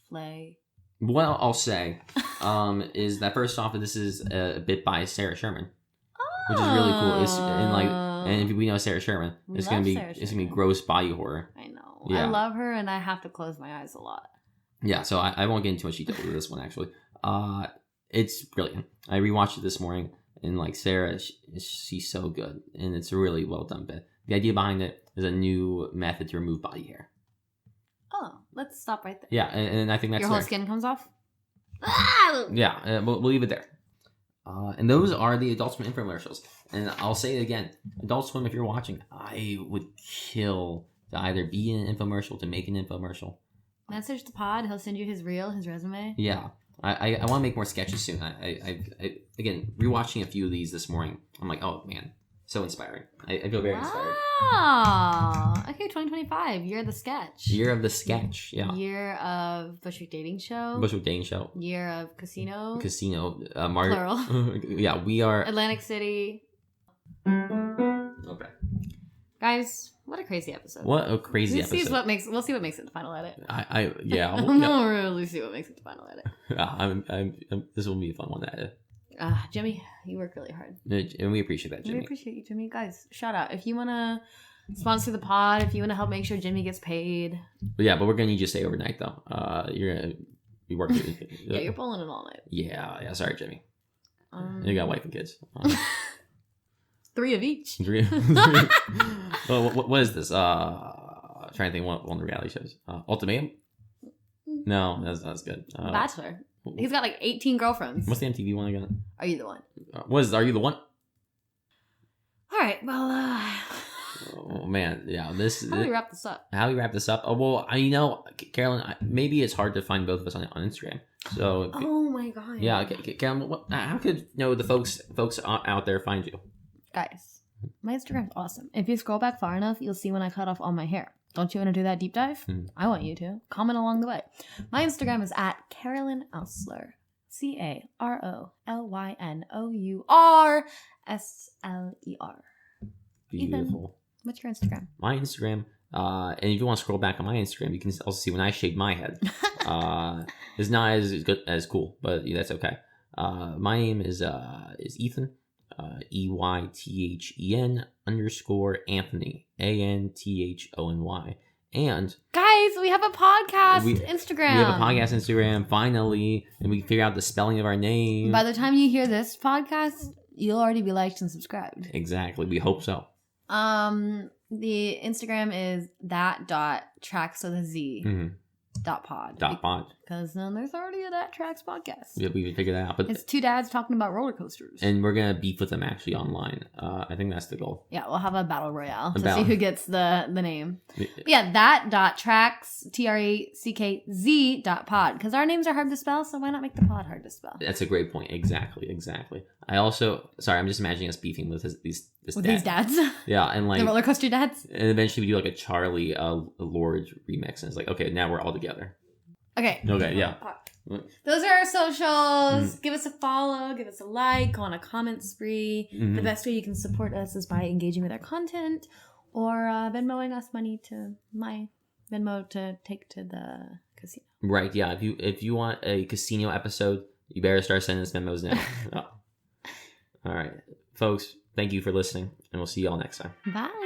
Flay.
What I'll say is that first off, this is a bit by Sarah Sherman, which is really cool. And if we know Sarah Sherman, it's gonna be gross body horror.
I know.
Yeah.
I love her, and I have to close my eyes a lot.
Yeah, so I won't get into much detail with this one actually. It's brilliant. I rewatched it this morning, and like Sarah, she's so good, and it's a really well done bit. The idea behind it is a new method to remove body hair.
Oh, let's stop right there.
Yeah, and I think that's
your whole
there.
skin comes off.
Yeah, we'll leave it there. And those are the Adult Swim infomercials. And I'll say it again, Adult Swim, if you're watching, I would kill to either be in an infomercial, to make an infomercial.
Message the pod. He'll send you his resume. Yeah.
I want to make more sketches soon. I again, rewatching a few of these this morning, I'm like, oh man, so inspiring. I feel very inspired.
Wow. Okay, 2025. Year of the sketch.
Year of the sketch, yeah.
Year of Bushwick Dating Show.
Bushwick Dating Show.
Year of Casino.
Plural. Yeah, we are...
Atlantic City.
Okay.
Guys, what a crazy episode.
What a crazy episode.
We'll see what makes it the final edit.
Yeah.
We'll really see what makes it the final edit.
This will be a fun one to edit.
Jimmy, you work really hard.
And we appreciate that, Jimmy.
We appreciate you, Jimmy. Guys, shout out. If you want to sponsor the pod, if you want to help make sure Jimmy gets paid.
But we're going to need you to stay overnight, though. You're going to be working.
Yeah, you're pulling it all night.
Yeah. Sorry, Jimmy. You got a wife and kids.
3 of each.
3. Well, what is this? Trying to think one of the reality shows. Ultimatum? No, that's good.
Bachelor. He's got like 18 girlfriends.
What's the MTV one again?
Are You the One?
Are You the One?
All right, well,
oh man, yeah.
How do we wrap this up?
Oh, well, Carolyn, maybe it's hard to find both of us on Instagram. So.
Oh my god.
Yeah, okay, Carolyn, how could the folks out there find you?
Guys, my Instagram's awesome. If you scroll back far enough, you'll see when I cut off all my hair. Don't you want to do that deep dive? I want you to. Comment along the way. My Instagram is at Carolyn Ausler. CarolynOursler.
Beautiful.
Eythen, what's your Instagram?
My Instagram, and if you want to scroll back on my Instagram, you can also see when I shaved my head. It's not as good as cool, but that's okay. My name is Eythen. EYTHEN _Anthony ANTHONY. And
guys, we have a podcast Instagram.
We have a podcast Instagram finally, and we can figure out the spelling of our name.
By the time you hear this podcast, you'll already be liked and subscribed.
Exactly. We hope so.
The Instagram is THAT TRACKZ with a Z. THAT.pod.
.pod.
Because there's already a That Tracks podcast.
Yeah, we figured that out. But
it's two dads talking about roller coasters.
And we're going to beef with them actually online. I think that's the goal.
Yeah, we'll have a battle royale to see who gets the name. But yeah, that.tracks, TRACKZ.pod. Because our names are hard to spell, so why not make the pod hard to spell?
That's a great point. Exactly. I also, sorry, I'm just imagining us beefing with these
dads.
Yeah, and like
the roller coaster dads.
And eventually we do like a Charlie Lord remix, and it's like, okay, now we're all together.
Okay,
yeah.
Those are our socials. Give us a follow, give us a like, go on a comment spree. The best way you can support us is by engaging with our content or Venmoing us money to my Venmo to take to the casino.
Right, yeah. If you want a casino episode, you better start sending us Venmos now. All right, folks, thank you for listening, and we'll see you all next time.
Bye.